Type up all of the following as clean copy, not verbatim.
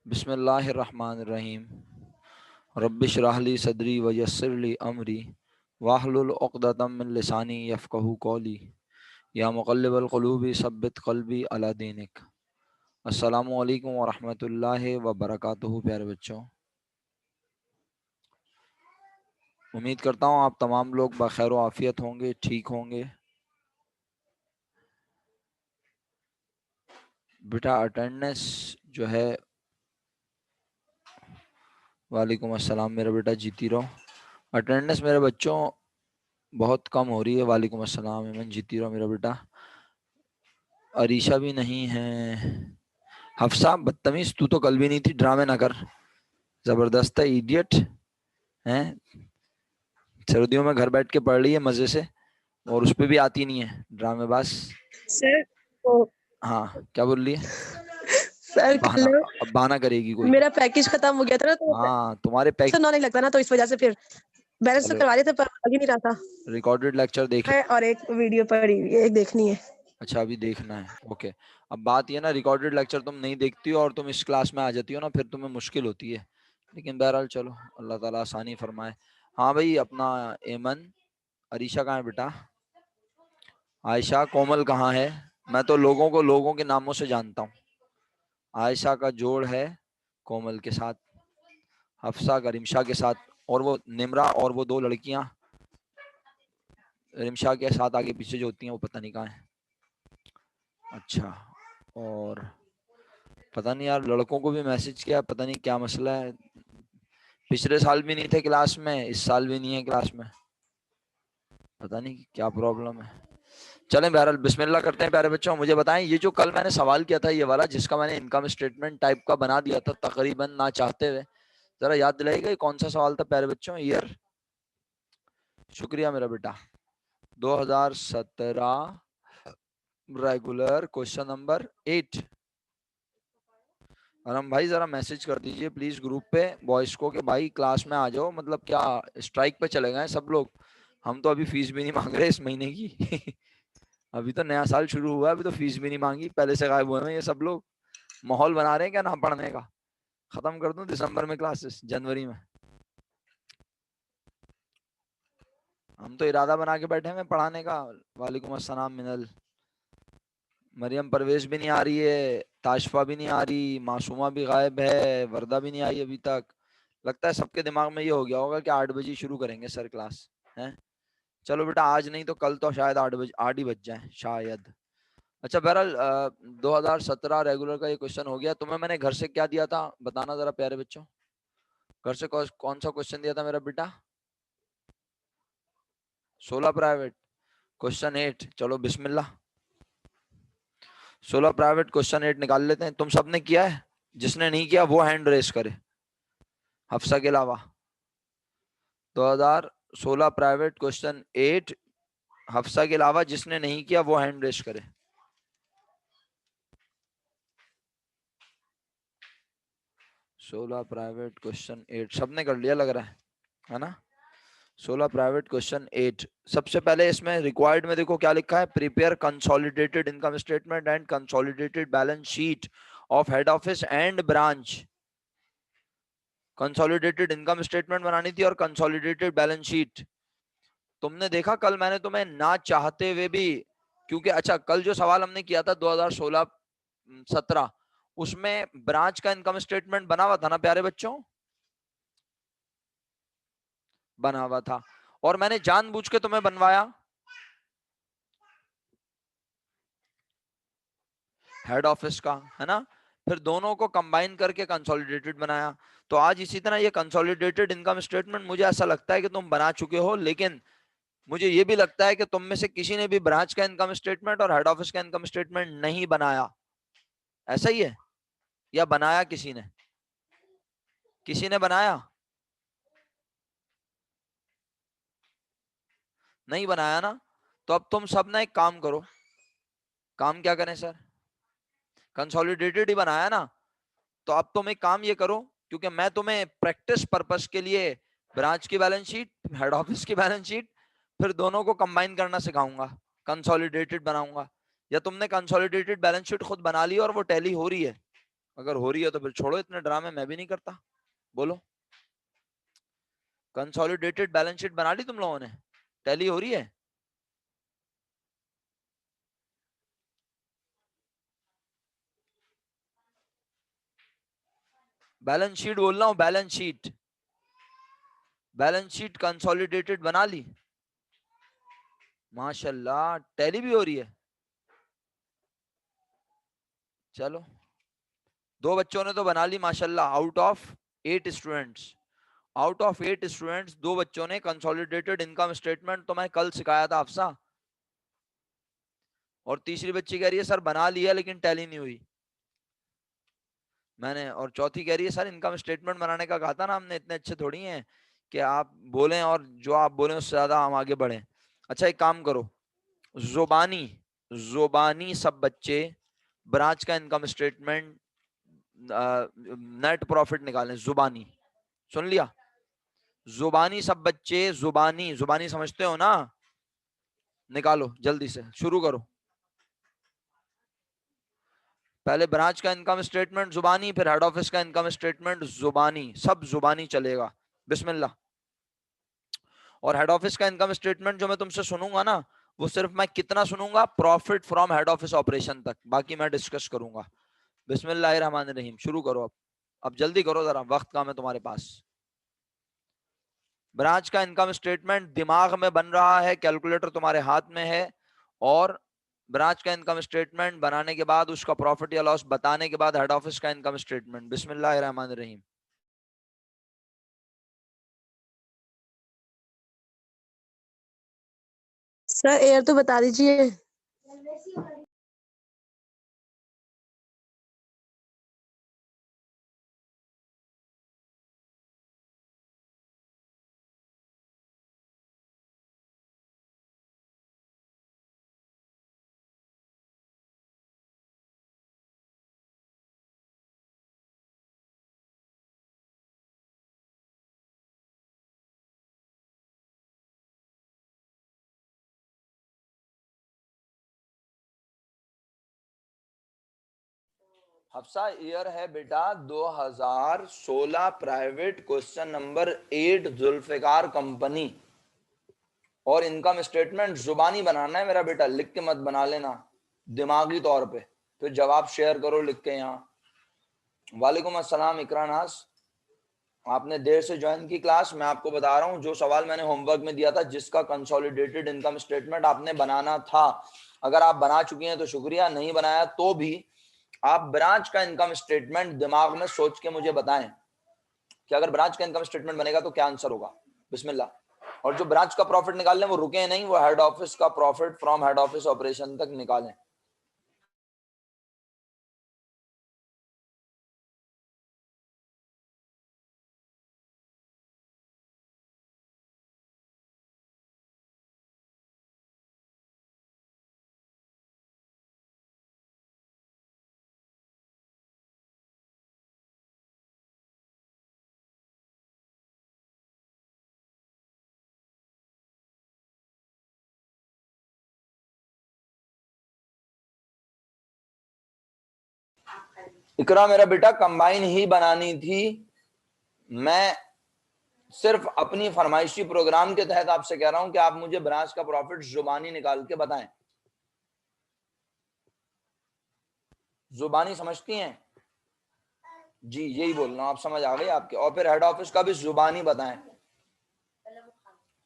बिस्मिल्लाहिर्रहमानिर्रहीम। रब्बिश्रह ली सदरी वयस्सिर ली अमरी वाहलुल उक़दतम मिन लिसानी यफ़क़हू क़ौली या मुक़ल्लिबल क़ुलूबि सब्बित क़ल्बी अला दीनिक। अस्सलामु अलैकुम वरहमतुल्लाहि वबरकातुहू। प्यारे बच्चों, उम्मीद करता हूँ आप तमाम लोग बखैर व आफ़ियत होंगे, ठीक होंगे। बेटा अटेंडेंस जो है, वालेकुम अस्सलाम मेरा बेटा, जीती रहो। अटेंडेंस मेरे बच्चों बहुत कम हो रही है। वालेकुम अस्सलाम एमन, जीती रहो मेरा बेटा। अरीशा भी नहीं है। हफ्सा बदतमीज, तू तो कल भी नहीं थी, ड्रामे ना कर। जबरदस्त है, इडियट हैं। सर्दियों में घर बैठ के पढ़ रही है मजे से और उस पे भी आती नहीं है, ड्रामेबाज। सर वो हाँ, क्या बोल रही है? सर बहाना, कल अब बहाना करेगी कोई। मेरा पैकेज खत्म हो गया था ना, तो हाँ, तुम्हारे पैक। सर नहीं लगता ना, तो इस वजह से फिर बैलेंस तो चलो, करवा रहे थे पर लग ही नहीं रहा था। रिकॉर्डेड लेक्चर देख। है और एक वीडियो पड़ी हुई है, एक देखनी है। अच्छा, अभी देखना है, ओके। अब बात ये ना, रिकॉर्डेड लेक्चर तुम नहीं देखती हो और तुम इस क्लास में आ जाती हो ना, फिर तुम्हें मुश्किल होती है। लेकिन बहरहाल चलो, अल्लाह ताला आसानी फरमाए। हाँ भाई, अपना एमन, अरीशा कहाँ है बेटा? आयशा, कोमल कहाँ है? मैं तो लोगों को लोगों के नामों से जानता हूँ। आयशा का जोड़ है कोमल के साथ, हफ्सा का रिमशा के साथ, और वो निमरा और वो दो लड़कियां रिमशा के साथ आगे पीछे जो होती हैं वो पता नहीं कहाँ है। अच्छा, और पता नहीं यार, लड़कों को भी मैसेज किया, पता नहीं क्या मसला है। पिछले साल भी नहीं थे क्लास में, इस साल भी नहीं है क्लास में, पता नहीं क्या प्रॉब्लम है। चलें, बहरहाल बिस्मिल्लाह करते हैं। प्यारे बच्चों, मुझे बताएं, ये जो कल मैंने सवाल किया था, ये वाला जिसका मैंने इनकम स्टेटमेंट टाइप का बना दिया था तकरीबन ना चाहते हुए, जरा याद दिलाइएगा ये कौन सा सवाल था प्यारे बच्चों? ईयर, शुक्रिया मेरा बेटा, 2017 रेगुलर क्वेश्चन नंबर 8। और हम भाई जरा मैसेज कर दीजिए प्लीज ग्रुप पे बॉयज को कि भाई क्लास में आ जाओ। मतलब क्या स्ट्राइक पे चले गए सब लोग? हम तो अभी फीस भी नहीं मांग रहे इस महीने की। अभी तो नया साल शुरू हुआ है, अभी तो फीस भी नहीं मांगी, पहले से गायब हुए हैं ये सब लोग। माहौल बना रहे हैं क्या ना पढ़ने का? खत्म कर दूं दिसंबर में क्लासेस, जनवरी में? हम तो इरादा बना के बैठे हैं पढ़ाने का। वालेकुम अस्सलाम मिनल। मरियम परवेज भी नहीं आ रही है, ताशफा भी नहीं आ रही, मासूमा भी गायब है, वर्दा भी नहीं आई अभी तक। लगता है सबके दिमाग में ये हो गया होगा कि 8 बजे शुरू करेंगे सर क्लास, है? चलो बेटा, आज नहीं तो कल तो शायद 8 बजे, 8 ही बज जाए शायद। अच्छा बहरहाल, 2017 रेगुलर का ये क्वेश्चन हो गया। तुम्हें मैंने घर से क्या दिया था बताना जरा प्यारे बच्चों। घर से कौन सा क्वेश्चन दिया था मेरा बेटा? 16 प्राइवेट क्वेश्चन 8। चलो बिस्मिल्लाह, 16 प्राइवेट क्वेश्चन 8 निकाल लेते हैं। तुम सबने किया है? जिसने नहीं किया वो हैंड रेस करे, हफ्सा के अलावा। 2016 प्राइवेट क्वेश्चन 8, हफ्सा के अलावा जिसने नहीं किया वो हैंड रेस करे। सोलह प्राइवेट क्वेश्चन 8 सबने कर लिया लग रहा है ना? 16 प्राइवेट क्वेश्चन 8। सबसे पहले इसमें रिक्वायर्ड में देखो क्या लिखा है, prepare consolidated income statement and consolidated balance sheet of head office and branch. Consolidated income statement बनानी थी और कंसोलिडेटेड बैलेंस शीट। तुमने देखा कल मैंने तुम्हें ना चाहते हुए भी, क्योंकि अच्छा कल जो सवाल हमने किया था 2016-17, उसमें ब्रांच का इनकम स्टेटमेंट बना हुआ था ना प्यारे बच्चों? बना हुआ था, और मैंने जानबूझ के तुम्हें बनवाया हेड ऑफिस का, है ना? फिर दोनों को कंबाइन करके कंसोलिडेटेड बनाया। तो आज इसी तरह ये कंसोलिडेटेड इनकम स्टेटमेंट मुझे ऐसा लगता है कि तुम बना चुके हो, लेकिन मुझे ये भी लगता है कि तुम में से किसी ने भी ब्रांच का इनकम स्टेटमेंट और हेड ऑफिस का इनकम स्टेटमेंट नहीं बनाया। ऐसा ही है या बनाया किसी ने? किसी ने बनाया? नहीं बनाया ना? तो अब तुम सब ना एक काम करो। काम क्या करें सर? कंसोलिडेटेड ही बनाया ना? तो अब तुम एक काम ये करो, क्योंकि मैं तुम्हें प्रैक्टिस पर्पस के लिए ब्रांच की बैलेंस शीट, हेड ऑफिस की बैलेंस शीट, फिर दोनों को कंबाइन करना सिखाऊंगा, कंसोलिडेटेड बनाऊंगा। या तुमने कंसोलिडेटेड बैलेंस शीट खुद बना ली और वो टैली हो रही है? अगर हो रही है तो फिर छोड़ो इतने ड्रामे, मैं भी नहीं करता। बोलो। कंसोलिडेटेड बैलेंस शीट बना ली तुम लोगों ने? टैली हो रही है? बैलेंस शीट बोल रहा हूँ, balance sheet. Balance sheet consolidated बना ली? माशाल्लाह, टैली भी हो रही है। चलो, 2 बच्चों ने तो बना ली माशाल्लाह, out of 8 students. Out of 8 students 2 बच्चों ने कंसोलिडेटेड इनकम स्टेटमेंट तो मैं कल सिखाया था अफसा। और तीसरी बच्ची कह रही है सर बना लिया लेकिन टैली नहीं हुई मैंने। और चौथी कह रही है सर इनकम स्टेटमेंट बनाने का कहा था ना हमने, इतने अच्छे थोड़ी हैं कि आप बोलें और जो आप बोलें उससे ज्यादा हम आगे बढ़े। अच्छा एक काम करो, जुबानी जुबानी सब बच्चे ब्रांच का इनकम स्टेटमेंट, नेट प्रॉफिट निकालें जुबानी। सुन लिया? जुबानी सब बच्चे, जुबानी जुबानी समझते हो ना? निकालो जल्दी से, शुरू करो। पहले ब्रांच का इनकम स्टेटमेंट जुबानी, फिर हेड ऑफिस का इनकम स्टेटमेंट जुबानी, सब जुबानी चलेगा। बिस्मिल्लाह। और हेड ऑफिस का इनकम स्टेटमेंट जो मैं तुमसे सुनूंगा ना, वो सिर्फ मैं कितना सुनूंगा, profit from head office operation तक, बाकी मैं डिस्कस करूंगा। बिस्मिल्लाहिर्रहमानिर्रहीम, शुरू करो अब जल्दी करो जरा, वक्त कम है तुम्हारे पास। ब्रांच का इनकम स्टेटमेंट दिमाग में बन रहा है, कैलकुलेटर तुम्हारे हाथ में है। और ब्रांच का इनकम स्टेटमेंट बनाने के बाद उसका प्रॉफिट या लॉस बताने के बाद हेड ऑफिस का इनकम स्टेटमेंट। बिस्मिल्लाहिर्रहमानिर्रहीम। सर एयर तो बता दीजिए। हफ्सा ईयर है बेटा 2016, private, question number 8, Zulfiqar company. और इनकम स्टेटमेंट जुबानी बनाना है मेरा बेटा, लिख के मत बना लेना, दिमागी तौर पे। फिर जवाब शेयर करो लिख के यहाँ। वालेकुम अस्सलाम इकरा नाज, आपने देर से ज्वाइन की क्लास। मैं आपको बता रहा हूँ जो सवाल मैंने होमवर्क में दिया था, जिसका कंसोलिडेटेड इनकम स्टेटमेंट आपने बनाना था, अगर आप बना चुकी हैं तो शुक्रिया, नहीं बनाया तो भी आप ब्रांच का इनकम स्टेटमेंट दिमाग में सोच के मुझे बताएं कि अगर ब्रांच का इनकम स्टेटमेंट बनेगा तो क्या आंसर होगा। बिस्मिल्लाह। और जो ब्रांच का प्रॉफिट निकाल लें वो रुके नहीं, वो हेड ऑफिस का profit from head office operation तक निकालें। इकरा मेरा बेटा कंबाइन ही बनानी थी, मैं सिर्फ अपनी फरमाइशी प्रोग्राम के तहत आपसे कह रहा हूं कि आप मुझे ब्रांच का प्रॉफिट जुबानी निकाल के बताएं। जुबानी समझती हैं? जी यही बोल रहा हूं, आप समझ आ गई आपके। और फिर हेड ऑफिस का भी जुबानी बताएं।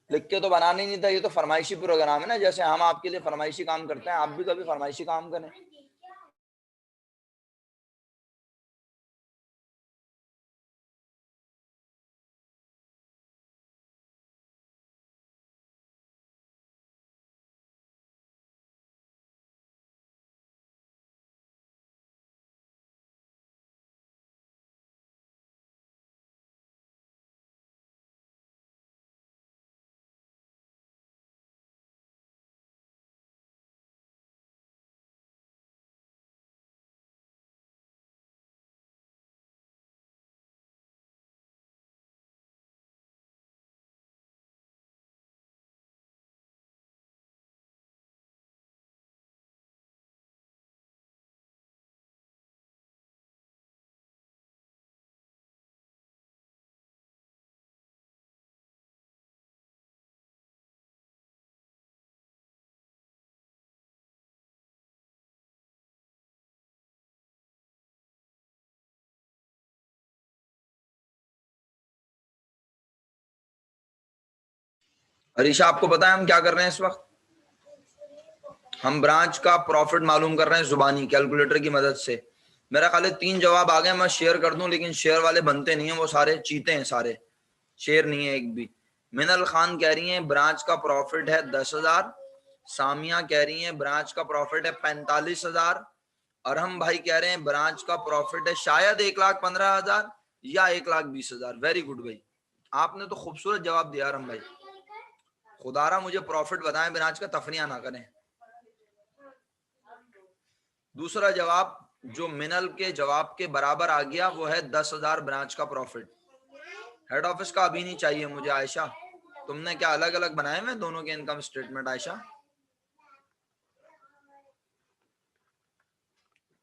लिख के तो बनाने नहीं था, ये तो फरमाइशी प्रोग्राम है ना, जैसे हम आपके लिए फरमाइशी काम करते हैं, आप भी कभी फरमाइशी काम करें। अरीशा, आपको पता है हम क्या कर रहे हैं इस वक्त? हम ब्रांच का प्रॉफिट मालूम कर रहे हैं जुबानी कैलकुलेटर की मदद से। मेरा ख्याल है 3 जवाब आ गए, मैं शेयर कर दूं, लेकिन शेयर वाले बनते नहीं है, वो सारे चीते हैं, सारे शेयर नहीं है एक भी। मिनल खान कह रही हैं ब्रांच का प्रॉफिट है 10,000। सामिया कह रही हैं ब्रांच का प्रॉफिट है 45,000। अरहम भाई कह रहे हैं ब्रांच का प्रॉफिट है शायद 1,15,000 या 1,20,000। वेरी गुड भाई, आपने तो खूबसूरत जवाब दिया अरहम भाई। खुदारा मुझे प्रॉफिट बताएं ब्रांच का, तफरिया ना करें। दूसरा जवाब जो मिनल के जवाब के बराबर आ गया वो है 10,000 ब्रांच का प्रॉफिट। हेड ऑफिस का अभी नहीं चाहिए मुझे। आयशा, तुमने क्या अलग अलग बनाए हुए दोनों के इनकम स्टेटमेंट? आयशा,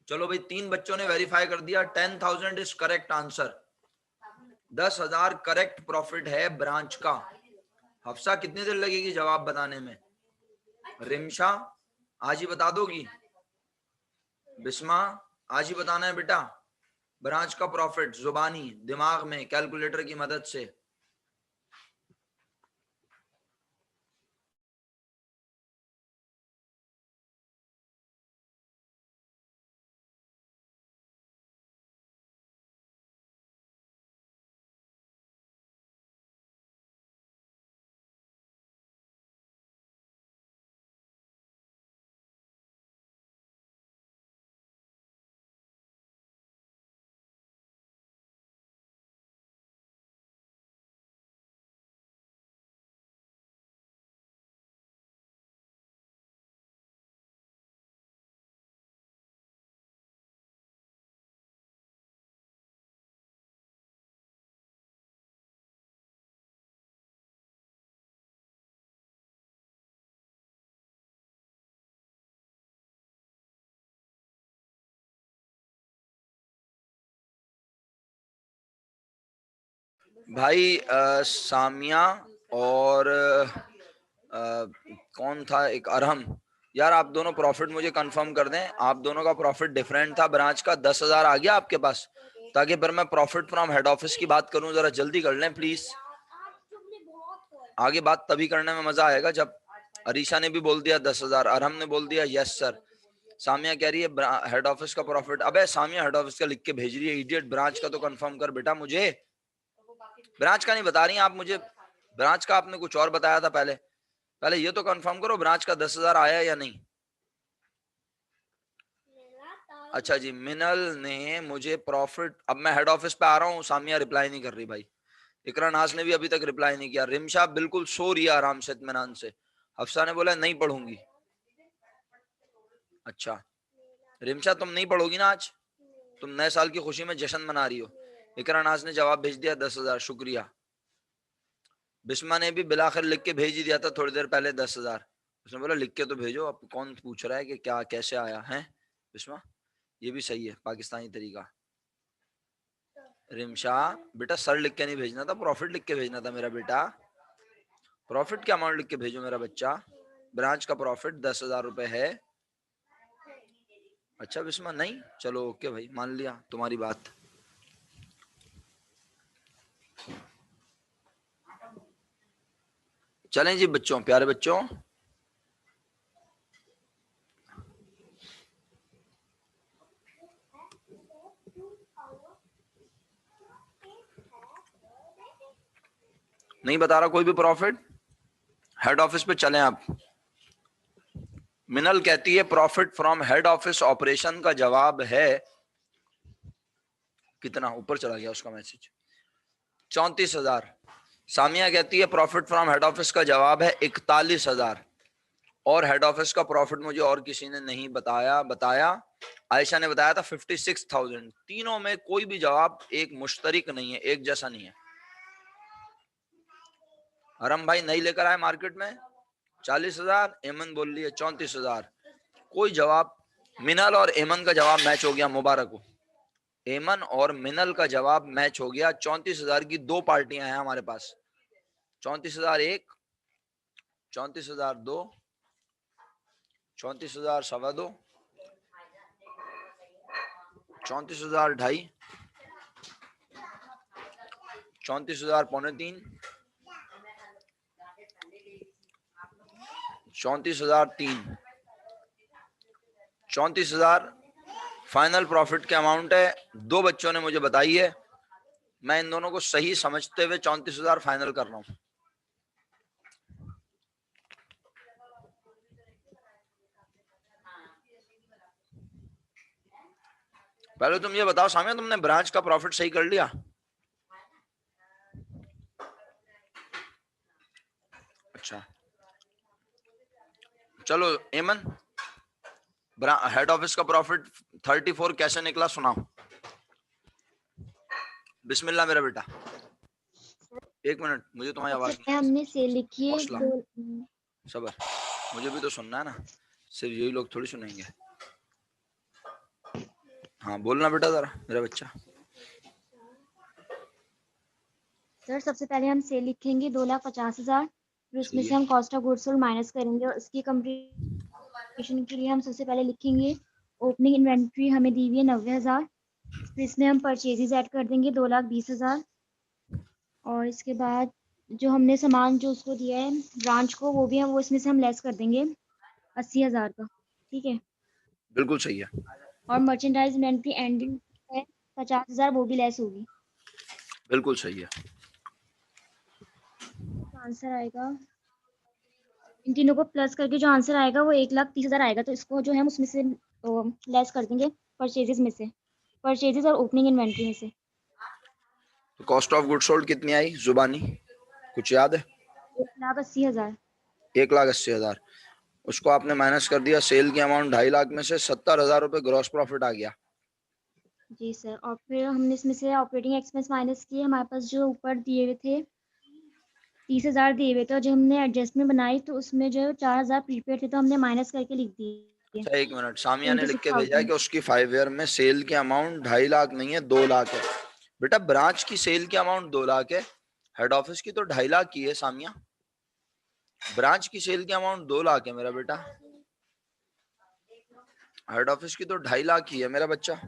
चलो भाई, 3 बच्चों ने वेरीफाई कर दिया। 10,000 is correct answer. 10,000 correct profit है ब्रांच का। हफ्सा, कितनी देर लगेगी जवाब बताने में? रिमशा, आज ही बता दोगी? बिस्मा, आज ही बताना है बेटा ब्रांच का प्रॉफिट, जुबानी, दिमाग में कैलकुलेटर की मदद से। भाई सामिया और कौन था एक, अरहम, यार आप दोनों प्रॉफिट मुझे कंफर्म कर दें। आप दोनों का प्रॉफिट डिफरेंट था ब्रांच का। 10,000 आ गया आपके पास, ताकि फिर मैं प्रॉफिट फ्रॉम हेड ऑफिस की बात करूं। जरा जल्दी कर लें प्लीज, आगे बात तभी करने में मजा आएगा जब। अरीशा ने भी बोल दिया 10,000, अरहम ने बोल दिया यस सर। सामिया कह रही है हेड ऑफिस का प्रॉफिट। अबे सामिया हेड ऑफिस का लिख के भेज रही है इडियट। ब्रांच का तो कंफर्म कर बेटा मुझे, ब्रांच का नहीं बता रही हैं आप मुझे। ब्रांच का आपने कुछ और बताया था पहले। पहले ये तो कंफर्म करो ब्रांच का 10,000 आया या नहीं। अच्छा जी, मिनल ने मुझे प्रॉफिट, अब मैं हेड ऑफिस पे आ रहा हूँ। सामिया रिप्लाई नहीं कर रही भाई। इकरा नाज ने भी अभी तक रिप्लाई नहीं किया। रिमशा बिल्कुल सो रही है आराम से, इत्मीनान से। हफ्सा ने बोला नहीं पढ़ूंगी। अच्छा रिमशा, तुम नहीं पढ़ोगी ना आज? तुम नए साल की खुशी में जश्न मना रही हो। इकरा नाज ने जवाब भेज दिया 10,000, शुक्रिया। बिस्मा ने भी बिलाखिर लिख के भेज ही दिया था थोड़ी देर पहले 10,000। उसने बोला लिख के तो भेजो, अब कौन पूछ रहा है कि क्या कैसे आया है। बिस्मा, ये भी सही है पाकिस्तानी तरीका। रिमशा बेटा, सर लिख के नहीं भेजना था, प्रॉफिट लिख के भेजना था मेरा बेटा। प्रॉफिट का अमाउंट लिख के भेजो मेरा बच्चा। ब्रांच का प्रॉफिट 10,000 रुपए है। अच्छा बिस्मा, नहीं, चलो ओके भाई, मान लिया तुम्हारी बात। चलें जी बच्चों, प्यारे बच्चों, नहीं बता रहा कोई भी प्रॉफिट। हेड ऑफिस पे चलें आप। मिनल कहती है profit from head office operation का जवाब है कितना? ऊपर चला गया उसका मैसेज। 34,000। सामिया कहती है प्रॉफिट फ्रॉम हेड ऑफिस का जवाब है 41,000। और हेड ऑफिस का प्रॉफिट मुझे और किसी ने नहीं बताया। आयशा ने बताया था 56,000। तीनों में कोई भी जवाब एक मुश्तरिक नहीं है, एक जैसा नहीं है। हरम भाई नहीं लेकर आए मार्केट में 40,000। एमन बोल रही है 34,000। कोई जवाब, मिनल और एमन का जवाब मैच हो गया, मुबारक हो। एमन और मिनल का जवाब मैच हो गया। 34,000 की 2 पार्टियां हैं हमारे पास। 34,000 एक, 34,000 दो, 34,000 सवा दो, 34,000 ढाई, 34,000 पौने तीन, 34,003, 34,000 फाइनल प्रॉफिट के अमाउंट है। दो बच्चों ने मुझे बताई है, मैं इन दोनों को सही समझते हुए 34,000 फाइनल कर रहा हूं। पहले तुम ये बताओ सामिया, तुमने ब्रांच का प्रॉफिट सही कर लिया? अच्छा चलो एमन, हेड ऑफिस का प्रॉफिट 34 कैसे निकला सुनाओ। बिस्मिल्लाह मेरा बेटा। एक मिनट, मुझे तुम्हारी आवाज नहीं, हमने सेल लिखी है हौसला, सबर, मुझे भी तो सुनना है ना, सिर्फ यही लोग थोड़ी सुनेंगे। हाँ बोलना बेटा जरा मेरा बच्चा। सर सबसे पहले हम सेल लिखेंगे 2,50,000, फिर उसमें से हम cost of goods sold minus करेंगे और इसकी कंप्लीशन के लिए हम सबसे पहले लिखेंगे ओपनिंग इन्वेंट्री हमें दी हुई है 90,000, फिर इसमें हम परचेजेस ऐड कर देंगे 2,20,000 और इसके बाद जो हमने सामान जो उसको दिया है ब्रांच को वो भी हम वो इसमें से हम लेस कर देंगे 80,000 का, ठीक है। बिल्कुल सही है। और मर्चेंडाइज इन्वेंट्री एंडिंग है 50,000, वो भी लेस होगी। बिल्कुल सही है। आंसर आएगा इन तीनों को प्लस करके जो आंसर आएगा वो 1,30,000 आएगा। तो इसको जो है उसमें से लेस कर देंगे परचेजेस में से, परचेजेस और ओपनिंग इन्वेंट्री में से। तो कॉस्ट ऑफ गुड सोल्ड कितनी आई जुबानी, कुछ याद है? 1,80,000। 1,80,000, उसको आपने माइनस कर दिया सेल की अमाउंट 2.5 लाख में से 70,000 रुपए ग्रॉस प्रॉफिट आ गया। जी सर, और फिर हमने इसमें से ऑपरेटिंग एक्सपेंस माइनस किए। हमारे पास जो ऊपर दिए हुए थे 30,000 दिए हुए थे और जो हमने एडजस्टमेंट बनाई तो उसमें जो 4,000 प्रीपेड थे तो हमने माइनस करके लिख दिए। अच्छा एक मिनट, सामिया ने लिख के भेजा है 26,000। कि उसकी 5 ईयर में सेल की अमाउंट 2.5 लाख नहीं है 2 लाख है। बेटा ब्रांच की सेल की अमाउंट 2 लाख है, हेड ऑफिस की तो 2.5 लाख की है सामिया। ब्रांच की सेल की अमाउंट 2 लाख है मेरा बेटा, हेड ऑफिस की तो 2.5 लाख की है मेरा बच्चा।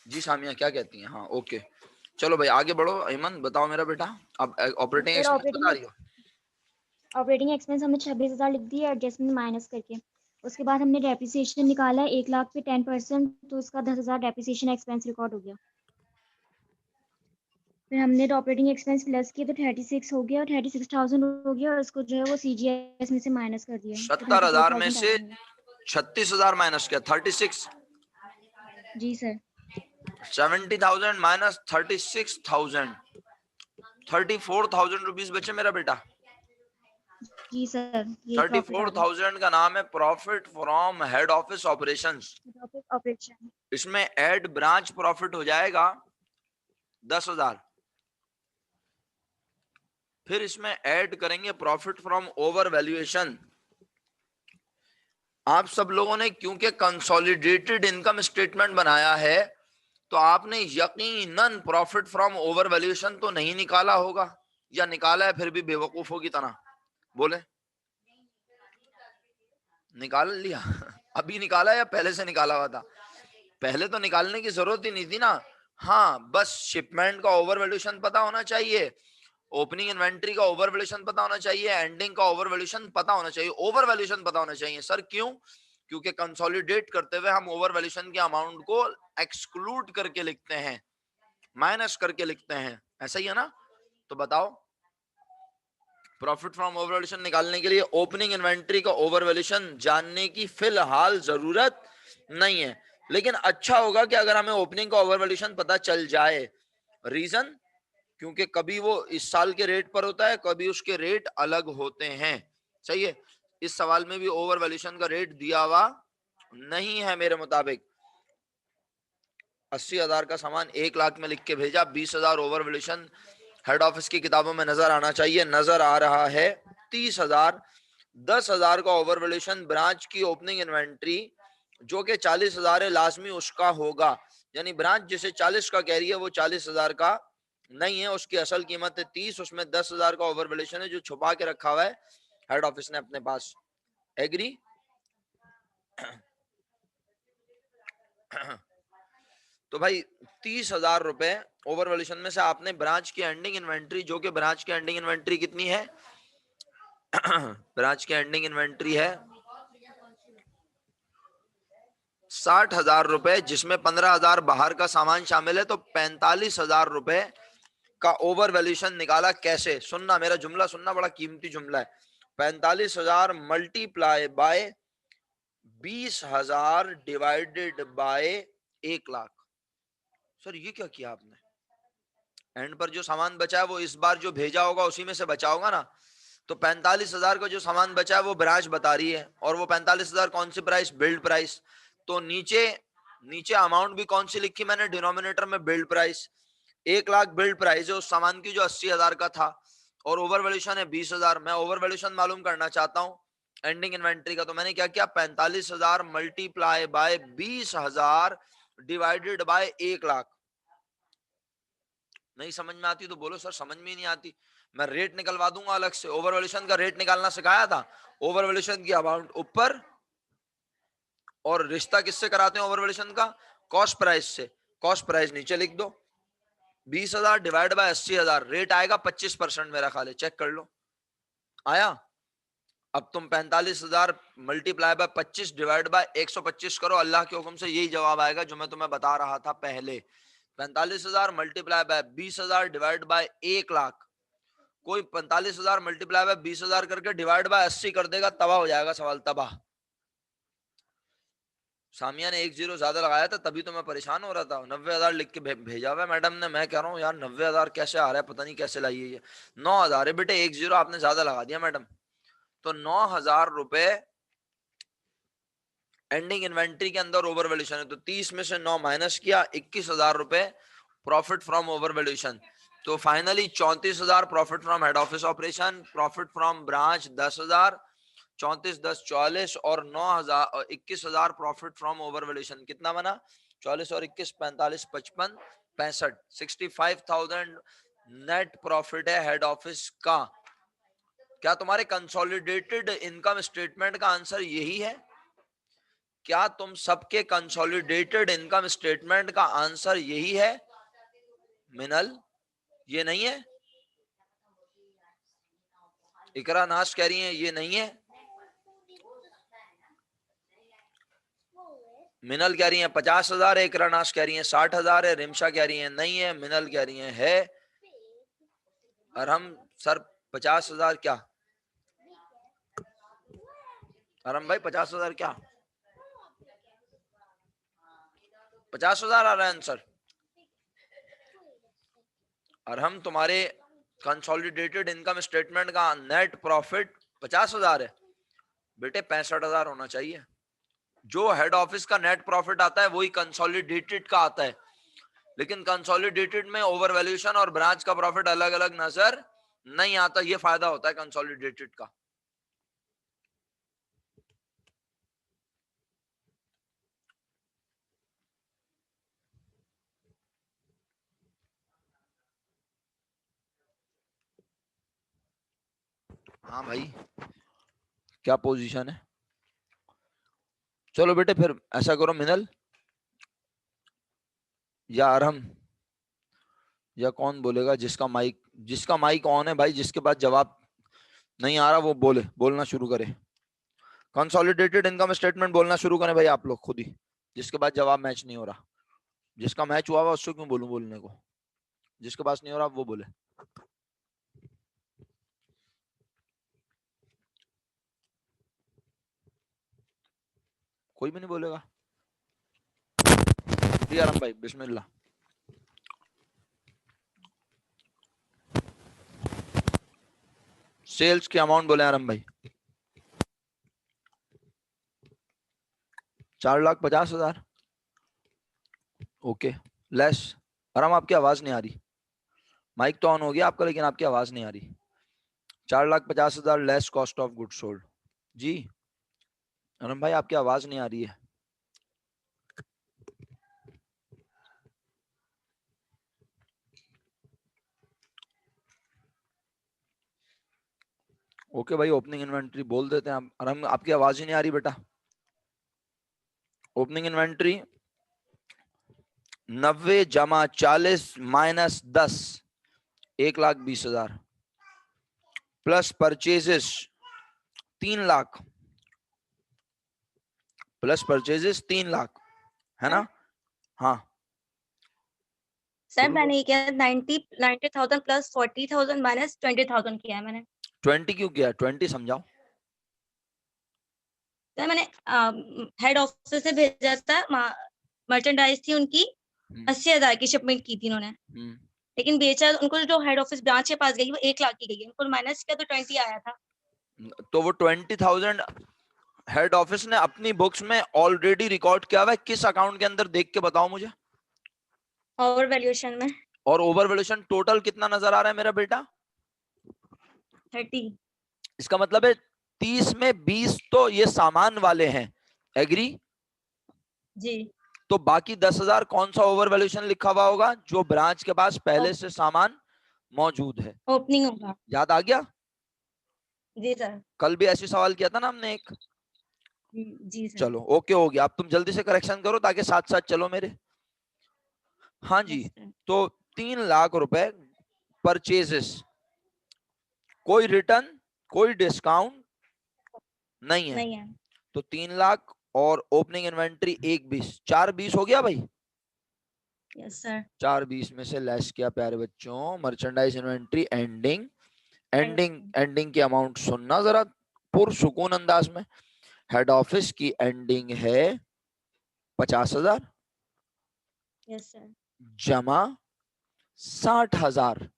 जी सामिया क्या कहती हैं? हाँ ओके चलो भाई आगे बढ़ो। अयमन बताओ मेरा बेटा, अब ऑपरेटिंग सर एक्सपेंस बता रही हो। ऑपरेटिंग एक्सपेंस हमने 26,000 लिख दिए एडजस्टमेंट माइनस करके। उसके बाद हमने डेप्रिसिएशन निकाला है 1 लाख पे 10%, तो उसका 10,000 डेप्रिसिएशन एक्सपेंस रिकॉर्ड हो गया। फिर हमने ऑपरेटिंग एक्सपेंस प्लस किया तो 36 हो गया और 36,000 हो गया और उसको जो है वो CGS में से माइनस कर दिया तो 70,000 में 34,000 से आएगा। 36,000 माइनस किया 36, जी सर। 70,000 माइनस 36,000, 34,000 रुपीज बचे मेरा बेटा। जी सर, ये प्रॉफिट आ रहा 34,000 का नाम है profit from head office operations. है ऑपरेशन। इसमें एड ब्रांच प्रॉफिट हो जाएगा 10,000, फिर इसमें ऐड करेंगे प्रॉफिट फ्रॉम ओवर वैल्यूएशन। आप सब लोगों ने क्योंकि कंसोलिडेटेड इनकम स्टेटमेंट बनाया है तो आपने यकीनन प्रॉफिट फ्रॉम ओवर वैल्यूएशन तो नहीं निकाला होगा, या निकाला है फिर भी बेवकूफों की तरह? बोले निकाल लिया अभी निकाला या पहले से निकाला हुआ था? पहले तो निकालने की जरूरत ही नहीं थी ना। हाँ बस शिपमेंट का ओवर वैल्यूएशन पता होना चाहिए, ओपनिंग इन्वेंट्री का ओवर वैल्यूएशन पता होना चाहिए, एंडिंग का ओवर वैल्यूएशन पता होना चाहिए, ओवर वैल्यूएशन पता होना चाहिए। सर क्यों? क्योंकि कंसोलिडेट करते हुए हम ओवर वैल्यूएशन के अमाउंट को एक्सक्लूड करके लिखते हैं, माइनस करके लिखते हैं, ऐसा ही है ना? तो बताओ प्रॉफिट फ्रॉम ओवर वैल्यूएशन निकालने के लिए ओपनिंग इन्वेंट्री का ओवर वैल्यूएशन जानने की फिलहाल जरूरत नहीं है, लेकिन अच्छा होगा कि अगर हमें ओपनिंग का ओवर वैल्यूएशन पता चल जाए। रीजन, क्योंकि कभी वो इस साल के रेट पर होता है, कभी उसके रेट अलग होते हैं। सही है, इस सवाल में भी ओवर वैल्यूएशन का रेट दिया हुआ नहीं है मेरे मुताबिक। 80,000 का सामान 1 लाख में लिख के भेजा, 20,000 ओवर वैल्यूएशन हेड ऑफिस की किताबों में नजर आना चाहिए, नजर आ रहा है 30,000। 10,000 का ओवर वैल्यूएशन ब्रांच की ओपनिंग इन्वेंट्री जो कि 40,000 है लाजमी उसका होगा, यानी ब्रांच जिसे 40 का कह रही है वो 40,000 का नहीं है, उसकी असल कीमत है 30, उसमें 10,000 का ओवर वैल्यूएशन है जो छुपा के रखा हुआ है हेड ऑफिस ने अपने पास। एग्री? तो भाई 30,000 रुपए ओवर वैल्यूएशन में से आपने ब्रांच की एंडिंग इन्वेंट्री, जो कि ब्रांच की एंडिंग इन्वेंट्री कितनी है ब्रांच की एंडिंग इन्वेंट्री है 60,000 रुपए, जिसमें 15,000 बाहर का सामान शामिल है, तो 45,000 रुपए का ओवर वैल्यूएशन निकाला कैसे? सुनना, मेरा जुमला सुनना, बड़ा कीमती जुमला है। 45,000 multiply by 20,000 divided by 1,00,000। Sir ये क्या किया आपने? एंड पर जो सामान बचा है वो इस बार जो भेजा होगा उसी में से बचा होगा ना। तो 45,000 का जो सामान बचा है वो ब्रांच बता रही है, और वो 45,000 कौन सी प्राइस? Build price. तो नीचे नीचे अमाउंट भी कौन सी लिखी मैंने? डिनोमिनेटर में बिल्ड प्राइस। 1,00,000 बिल्ड प्राइस है उस सामान की जो 80,000 का था, और ओवर वैल्यूएशन है 20,000। मैं ओवर वैल्यूएशन मालूम करना चाहता हूँ एंडिंग इन्वेंट्री का। तो मैंने क्या किया? 45,000 मल्टीप्लाई बाय 20,000 डिवाइडेड बाय 1,00,000। नहीं समझ में आती तो बोलो सर समझ में ही नहीं आती, मैं रेट निकलवा दूंगा अलग से। ओवर वैल्यूएशन का रेट निकालना सिखाया था। ओवर वैल्यूएशन की अमाउंट ऊपर, और रिश्ता किससे कराते हैं ओवर वैल्यूएशन का? कॉस्ट प्राइस से। कॉस्ट प्राइस नीचे लिख दो, 20,000 डिवाइड बाय 80,000, रेट आएगा 25%। मेरा ख्याल है, चेक कर लो आया। अब तुम 45,000 मल्टीप्लाई बाय 25 डिवाइड बाय 125 करो, अल्लाह के हुक्म से यही जवाब आएगा जो मैं तुम्हें बता रहा था पहले। 45,000 मल्टीप्लाई बाय 20,000 डिवाइड बाय 1,00,000। कोई 45,000 मल्टीप्लाई बाय 20,000 करके डिवाइड बाय 80 कर देगा, तबाह हो जाएगा सवाल, तबाह। सामिया ने 1 0 ज्यादा लगाया था, तभी तो मैं परेशान हो रहा था। 90,000 लिख के भेजा हुआ है मैडम ने। मैं कह रहा हूँ यार 90,000 कैसे आ रहा है, पता नहीं कैसे लाई है ये। 9,000 है बेटे, 1 0 आपने ज्यादा लगा दिया मैडम। तो 9,000 रुपए एंडिंग इन्वेंट्री के अंदर ओवर वैल्यूएशन है। तो 30 में से 9 माइनस किया, 21,000 रुपए प्रॉफिट फ्रॉम ओवर वैल्यूएशन। तो finally 34,000 profit from head office operation, profit from branch 10,000, 34 10 44, और 9,000 21,000 प्रॉफिट फ्रॉम ओवर वैल्यूएशन। कितना बना? 44 और 21 45 55 65, 65,000 नेट प्रॉफिट है हेड ऑफिस का। क्या तुम्हारे कंसोलिडेटेड इनकम स्टेटमेंट का आंसर यही है? क्या तुम सबके कंसोलिडेटेड इनकम स्टेटमेंट का आंसर यही है? मिनल ये नहीं है? इकरा नाश कह रही है ये नहीं है? मिनल कह रही है 50,000 है, इकरा नाश कह रही है 60,000 है, रिमशा कह रही है नहीं है, मिनल कह रही है। और हम सर 50,000 क्या? अरम भाई 50,000 क्या? 50,000 आ रहा है आंसर। और हम तुम्हारे कंसोलिडेटेड इनकम स्टेटमेंट का नेट प्रॉफिट 50,000 है बेटे, 65,000 होना चाहिए। जो हेड ऑफिस का नेट प्रॉफिट आता है वही कंसोलिडेटेड का आता है, लेकिन कंसोलिडेटेड में ओवर वैल्यूएशन और ब्रांच का प्रॉफिट अलग अलग नजर नहीं आता। ये फायदा होता है कंसोलिडेटेड का। हाँ भाई, क्या पोजीशन है? चलो बेटे फिर ऐसा करो, मिनल या अरहम या कौन बोलेगा, जिसका माइक ऑन है भाई, जिसके पास जवाब नहीं आ रहा वो बोलना शुरू करे। कंसोलिडेटेड इनकम स्टेटमेंट बोलना शुरू करें भाई आप लोग खुद ही, जिसके पास जवाब मैच नहीं हो रहा। जिसका मैच हुआ उसको क्यों बोलूं बोलने को, जिसके पास नहीं हो रहा वो बोले। कोई भी नहीं बोलेगा। आराम भाई बिस्मिल्लाह। सेल्स की अमाउंट बोले आराम भाई। 4,50,000। Okay less. आराम आपकी आवाज नहीं आ रही, माइक तो ऑन हो गया आपका लेकिन आपकी आवाज नहीं आ रही। 4,50,000 less cost of good sold. जी आराम भाई आपकी आवाज नहीं आ रही है। ओके भाई ओपनिंग इन्वेंट्री बोल देते हैं आप। आराम आपकी आवाज ही नहीं आ रही बेटा। ओपनिंग इन्वेंट्री 90 जमा 40 minus 10, 1,20,000 plus purchases 3 lakh plus purchases 3 lakh है ना? हाँ सर बोलो। मैंने ये किया 90,000 प्लस 40,000 माइनस 20,000 किया है मैंने। 20 क्यों किया? 20 समझाओ। सर मैंने हेड ऑफिस से भेजा था, मर्चेंडाइज थी उनकी 80,000 की शिपमेंट की थी उन्होंने, लेकिन बेचा उनको जो हेड ऑफिस ब्रांच के पास गई वो 1 लाख की गई है, उनको माइनस किया तो 20 आया था। तो वो 20,000 हेड ऑफिस ने अपनी बुक्स में ऑलरेडी रिकॉर्ड किया हुआ है, किस अकाउंट के अंदर देख के बताओ मुझे। ओवर वैल्यूएशन में। और ओवर वैल्यूएशन टोटल कितना नजर आ रहा है मेरा बेटा? 30। इसका मतलब है 30 में 20 तो ये सामान वाले हैं, एग्री? जी। तो बाकी 10,000 कौन सा ओवर वैल्यूएशन लिखा हुआ होगा? जो ब्रांच के पास पहले से सामान मौजूद है। ओपनिंग होगा। याद आ गया? जी सर। कल भी ऐसी सवाल किया था ना हमने एक। जी सर। चलो ओके हो गया, अब तुम जल्दी से करेक्शन करो ताकि साथ साथ चलो मेरे। हाँ जी, तो 3 लाख रुपए परचेजेस, कोई रिटर्न कोई डिस्काउंट नहीं है, नहीं है। तो 3 लाख और ओपनिंग इन्वेंट्री 120, 420 हो गया भाई। Yes sir. 420 में से लेस किया प्यारे बच्चों, मर्चेंडाइज इन्वेंट्री एंडिंग, एंडिंग की अमाउंट सुनना जरा पुरसुकून अंदाज में। हेड ऑफिस की एंडिंग है 50,000 यस सर। जमा 60,000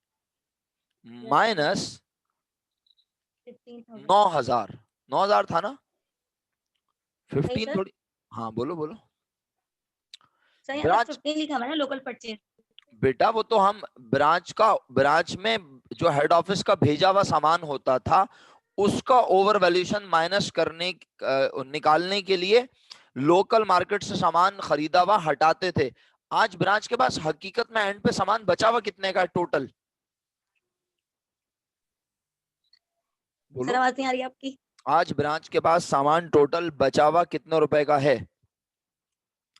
माइनस 15,000। 9,000। 9,000 था ना? 15 सर? थोड़ी। हाँ बोलो बोलो। सर यहाँ ब्रांच 15 लिखा हुआ है ना, लोकल परचेज। बेटा वो तो हम ब्रांच में जो हेड ऑफिस का भेजा हुआ सामान होता था उसका ओवर वैल्यूएशन माइनस करने निकालने के लिए लोकल मार्केट से सामान खरीदा हुआ हटाते थे। आज ब्रांच के पास हकीकत में एंड पे सामान बचा हुआ कितने का है टोटल? सर बोलो। आवाज नहीं आ रही है आपकी। आज ब्रांच के पास सामान टोटल बचा हुआ कितने रुपए का है?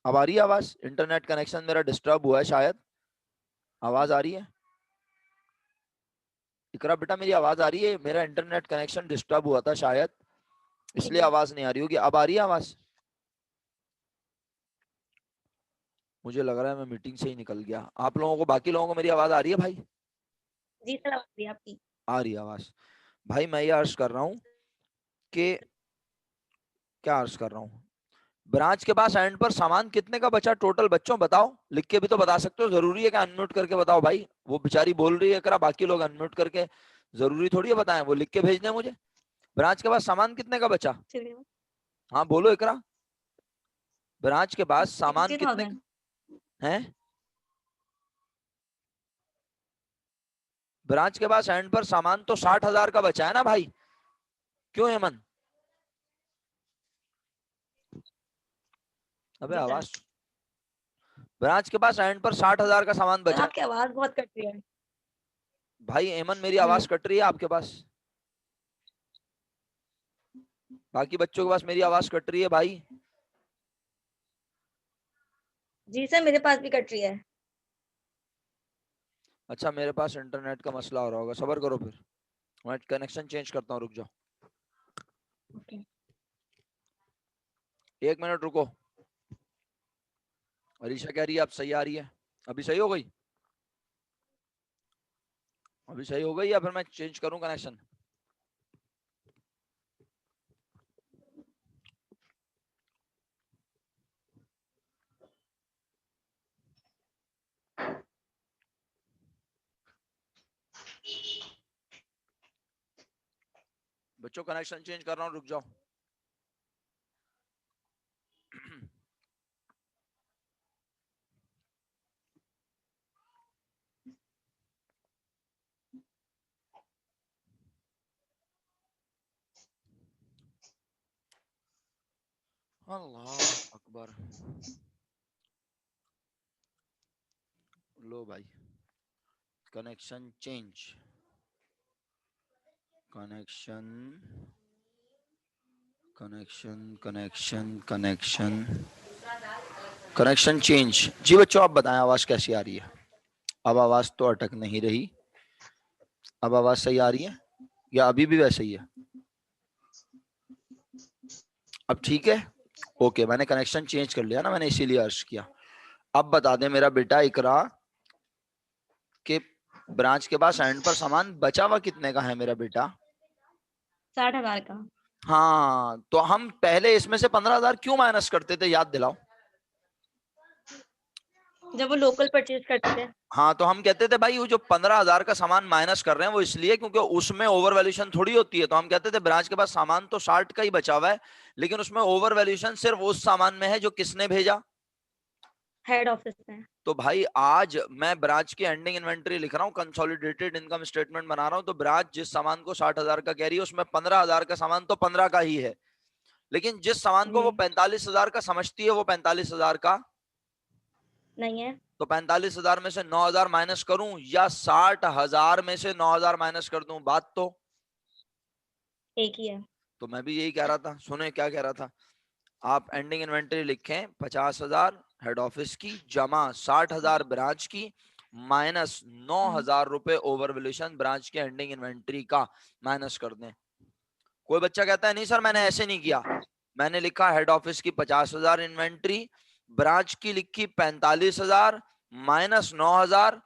अब आ रही है आवाज? इंटरनेट कनेक्शन मेरा डिस्टर्ब हुआ है शायद। आवाज आ रही है? इकरा बेटा मेरी आवाज आ रही है? मेरा इंटरनेट कनेक्शन डिस्टर्ब हुआ था शायद, इसलिए आवाज नहीं आ रही होगी। अब आ रही है आवाज? मुझे लग रहा है मैं मीटिंग से ही निकल गया। आप लोगों को, बाकी लोगों को मेरी आवाज आ रही है भाई? जी सर आवाज आ रही है आपकी। आ रही है आवाज। भाई मैं ये अर्ज कर रहा हूँ कि, क्या अर्ज कर रहा हूँ, ब्रांच के पास एंड पर सामान कितने का बचा टोटल? बच्चों बताओ, लिख के भी तो बता सकते हो, जरूरी है कि अनम्यूट करके बताओ भाई? वो बेचारी बोल रही है करा, बाकी लोग अनम्यूट करके जरूरी थोड़ी है बताएं, वो लिख के भेज दें मुझे। ब्रांच के पास सामान कितने का बचा? हाँ बोलो इकरा, ब्रांच के पास सामान कितने 60,000। का है? ब्रांच के पास एंड पर सामान तो 60,000 का बचा है ना भाई? क्यों हेमन? अबे जी सर। आवाज, ब्रांच के पास एंड पर 60,000 का सामान सर बचा। आपकी आवाज बहुत कट रही है। भाई एमन मेरी आवाज कट रही है आपके पास? बाकी बच्चों के पास मेरी आवाज कट रही है भाई? जी सर मेरे पास भी कट रही है। अच्छा मेरे पास इंटरनेट का मसला हो रहा होगा, सबर करो फिर मैं कनेक्शन चेंज करता हूँ, रुक जाओ। ओके। 1 मिनट रुको। अलीशा कह रही है अब सही आ रही है, अभी सही हो गई? अभी सही हो गई या फिर मैं चेंज करूं कनेक्शन? बच्चों कनेक्शन चेंज कर रहा हूँ, रुक जाओ। अल्लाह अकबर। लो भाई, connection change, connection connection connection connection connection change. जी बच्चों आप बताएं आवाज कैसी आ रही है? अब आवाज तो अटक नहीं रही, अब आवाज सही आ रही है या अभी भी वैसे ही है? अब ठीक है, ओके, मैंने कनेक्शन चेंज कर लिया ना, मैंने इसीलिए अर्ज किया। अब बता दे मेरा बेटा इकरा के ब्रांच के पास एंड पर सामान बचा हुआ कितने का है मेरा बेटा? 60,000 का। हाँ, तो हम पहले इसमें से 15,000 क्यों माइनस करते थे, याद दिलाओ। जब वो लोकल परचेज करते थे। हाँ, तो हम कहते थे भाई वो जो 15,000 का सामान माइनस कर रहे हैं वो इसलिए क्योंकि उसमें ओवर वैल्यूएशन थोड़ी होती है। तो हम कहते थे ब्रांच के पास सामान तो 60 का ही बचा हुआ है, लेकिन उसमें ओवर वैल्यूएशन सिर्फ उस सामान में है जो किसने भेजा, हेड ऑफिस में। तो भाई आज मैं ब्रांच की एंडिंग इन्वेंटरी लिख रहा हूँ, कंसोलिडेटेड इनकम स्टेटमेंट बना रहा हूँ, तो ब्रांच जिस सामान को 60,000 का कह रही है उसमें 15,000 का सामान तो 15 का ही है, लेकिन जिस सामान को वो 45,000 का समझती है वो 45,000 का नहीं है। तो 45,000 में से 9,000 माइनस करूं या 60,000 में से 9,000 माइनस कर दूं, बात तो एक ही है। तो मैं भी यही कह रहा था। सुने क्या कह रहा था, आप एंडिंग इन्वेंटरी लिखें 50,000 हेड ऑफिस की जमा 60,000 ब्रांच की माइनस 9,000 रुपए ओवर वैल्यूएशन ब्रांच के एंडिंग इन्वेंटरी का माइनस कर दें। कोई बच्चा कहता है नहीं सर मैंने ऐसे नहीं किया, मैंने लिखा हेड ऑफिस की 50,000 इन्वेंट्री, ब्रांच की लिखी 45,000 माइनस 9,000,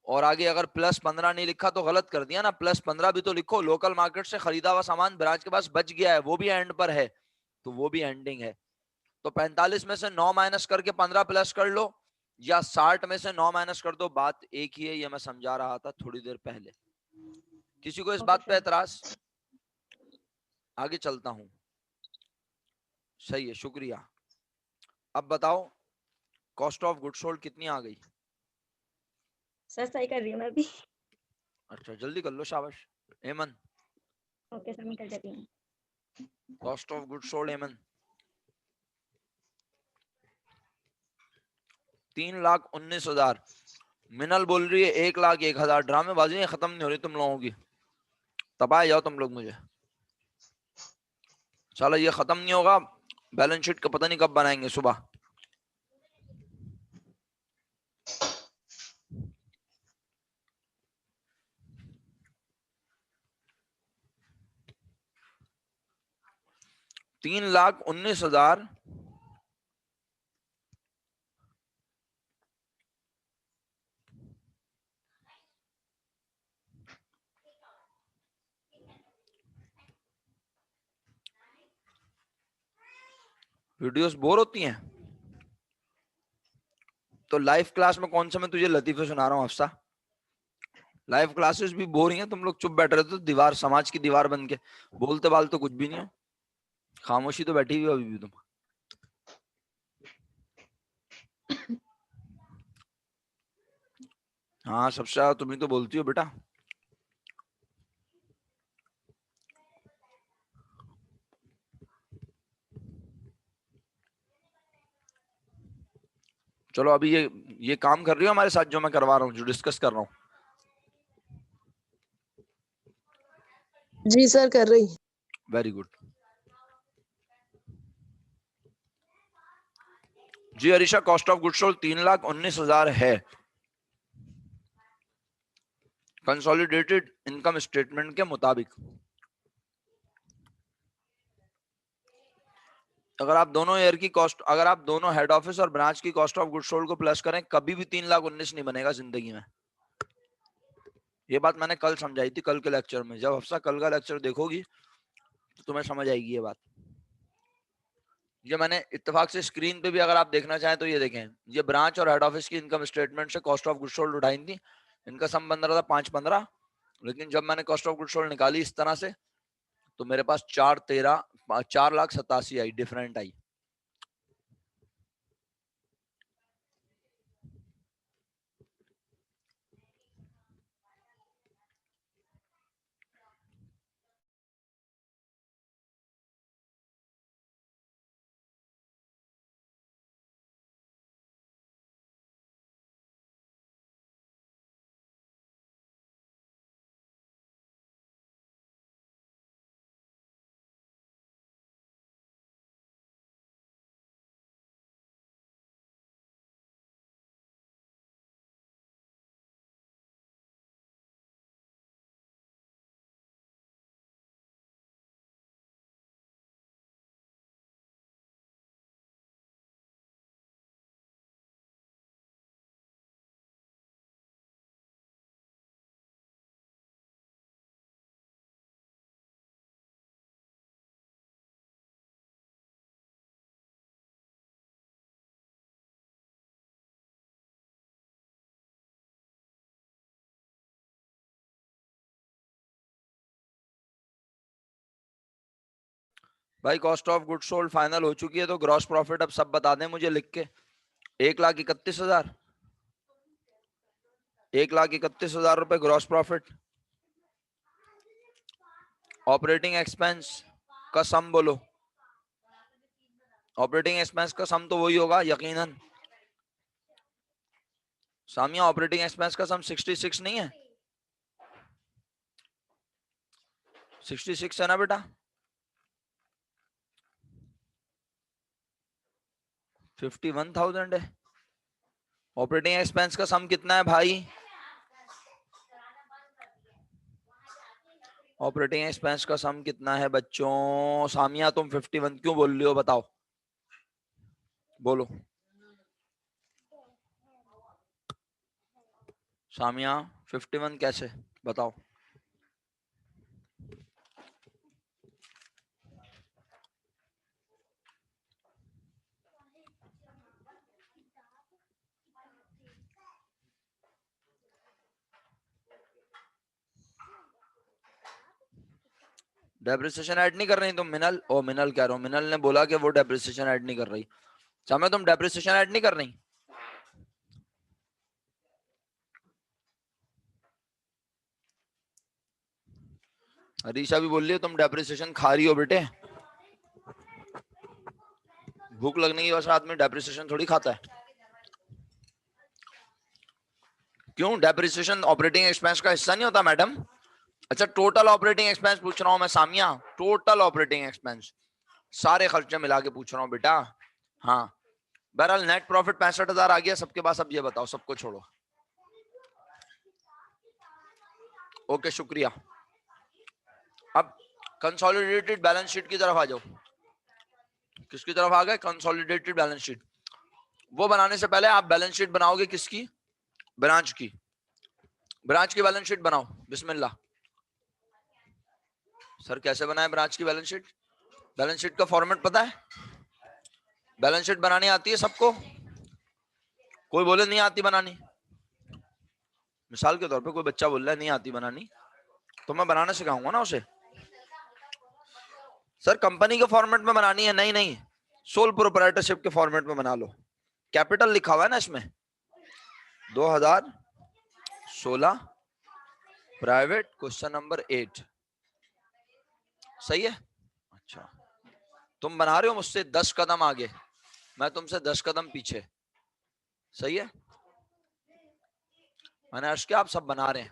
और आगे अगर प्लस 15 नहीं लिखा तो गलत कर दिया ना, प्लस 15 भी तो लिखो, लोकल मार्केट से खरीदा हुआ सामान ब्रांच के पास बच गया है वो भी एंड पर है, तो वो भी एंडिंग है। तो 45 में से 9 माइनस करके 15 प्लस कर लो, या 60 में से 9 माइनस कर दो, बात एक ही है। ये मैं समझा रहा था थोड़ी देर पहले। किसी को इस ओके बात पे सर। एतराज? आगे चलता हूं। सही है, शुक्रिया। अब बताओ कॉस्ट ऑफ गुड सोल्ड कितनी आ गई? सर सही कर रही हूँ मैं भी। अच्छा जल्दी कर लो, शाबाश। एमन, ओके सर मैं कर देती हूँ। कॉस्ट ऑफ गुड सोल्ड एमन 3,19,000। मिनल बोल रही है 1,01,000। ड्रामेबाजी खत्म नहीं हो रही तुम लोगों की, तपाए जाओ तुम लोग मुझे। चलो ये खत्म नहीं होगा, बैलेंस शीट का पता नहीं कब बनाएंगे सुबह। $3,19,000 वीडियोस बोर होती हैं तो लाइव क्लास में कौन सा मैं तुझे लतीफे सुना रहा हूँ अफसा? लाइव क्लासेस भी बोर ही हैं, तुम लोग चुप बैठ रहे हो दीवार, समाज की दीवार बन के, बोलते बाल तो कुछ भी नहीं हो, खामोशी तो बैठी हुई हो अभी भी तुम। हाँ सबसे ज्यादा तुम ही तो बोलती हो बेटा। चलो अभी ये काम कर रही हो हमारे साथ जो मैं करवा रहा हूँ, जो डिस्कस कर रहा हूँ? जी सर कर रही। Very good. जी Arisha, cost of good sold 3,19,000 है कंसोलिडेटेड इनकम स्टेटमेंट के मुताबिक। अगर आप दोनों ईयर की कॉस्ट, अगर आप दोनों हेड ऑफिस और ब्रांच की कॉस्ट ऑफ गुड सोल्ड को प्लस करें, कभी भी 3,19,000 नहीं बनेगा जिंदगी में। ये बात मैंने कल समझाई थी, कल के लेक्चर में। जब अफसा कल का लेक्चर देखोगी तो तुम्हें समझ आएगी ये बात। ये मैंने इत्तेफाक से स्क्रीन पे भी अगर आप देखना चाहें तो ये देखें, ये ब्रांच और हेड ऑफिस की इनकम स्टेटमेंट से कॉस्ट ऑफ गुड सोल्ड उठाई थी, इनका सम बन रहा था 515, लेकिन जब मैंने कॉस्ट ऑफ गुड सोल्ड निकाली इस तरह से तो मेरे पास 4,87,000 आई, डिफरेंट आई। भाई cost of good sold final हो चुकी है, तो ग्रॉस प्रॉफिट अब सब बता दें मुझे लिख के। 1,31,000, 1,31,000 रुपए ग्रॉस प्रॉफिट। ऑपरेटिंग एक्सपेंस का सम बोलो। ऑपरेटिंग एक्सपेंस का सम तो वही होगा यकीनन। सामिया ऑपरेटिंग एक्सपेंस का सम 66 नहीं है? 66 है ना बेटा? 51,000 है। ऑपरेटिंग एक्सपेंस का सम कितना है भाई? ऑपरेटिंग एक्सपेंस का सम कितना है बच्चों? सामिया तुम 51 क्यों बोल रही हो, बताओ, बोलो सामिया 51 कैसे, बताओ। डेप्रिसिएशन ऐड नहीं कर रही तुम मिनल? ओ मिनल कह रहा हूँ, मिनल ने बोला कि वो डेप्रिसिएशन ऐड नहीं कर रही। सामिया तुम डेप्रिसिएशन ऐड नहीं कर रही? हरीशा भी बोल रही है तुम डेप्रिसिएशन खा रही हो बेटे। भूख लगने की वजह से आदमी डेप्रिसिएशन थोड़ी खाता है। क्यों? डेप्रिसिएशन ऑपरेटिंग एक्सपेंस का हिस्सा नहीं होता मैडम? अच्छा टोटल ऑपरेटिंग एक्सपेंस पूछ रहा हूं मैं सामिया, टोटल ऑपरेटिंग एक्सपेंस, सारे खर्चे मिला के पूछ रहा हूं बेटा। हाँ बहरहाल नेट प्रॉफिट 65,000 आ गया सबके पास। अब ये बताओ, सबको छोड़ो। ओके शुक्रिया। अब कंसोलिडेटेड बैलेंस शीट की तरफ आ जाओ। किसकी तरफ आ गए? Consolidated balance sheet. वो बनाने से पहले आप बैलेंस शीट बनाओगे किसकी? ब्रांच की। ब्रांच की बैलेंस शीट बनाओ, बिस्मिल्लाह। सर कैसे बनाए ब्रांच की बैलेंस शीट? बैलेंस शीट का फॉर्मेट पता है? बैलेंस शीट बनानी आती है सबको? कोई बोले नहीं आती बनानी। मिसाल के तौर पे कोई बच्चा बोल रहा है नहीं आती बनानी, तो मैं बनाना सिखाऊंगा ना उसे। सर कंपनी के फॉर्मेट में बनानी है? नहीं नहीं, सोल प्रोप्राइटरशिप के फॉर्मेट में बना लो। कैपिटल लिखा हुआ है ना इसमें, 2016 प्राइवेट क्वेश्चन नंबर 8। सही है? अच्छा तुम बना रहे हो मुझसे 10 कदम आगे, मैं तुमसे 10 कदम पीछे। सही है? मैंने अर्ज किया आप सब बना रहे हैं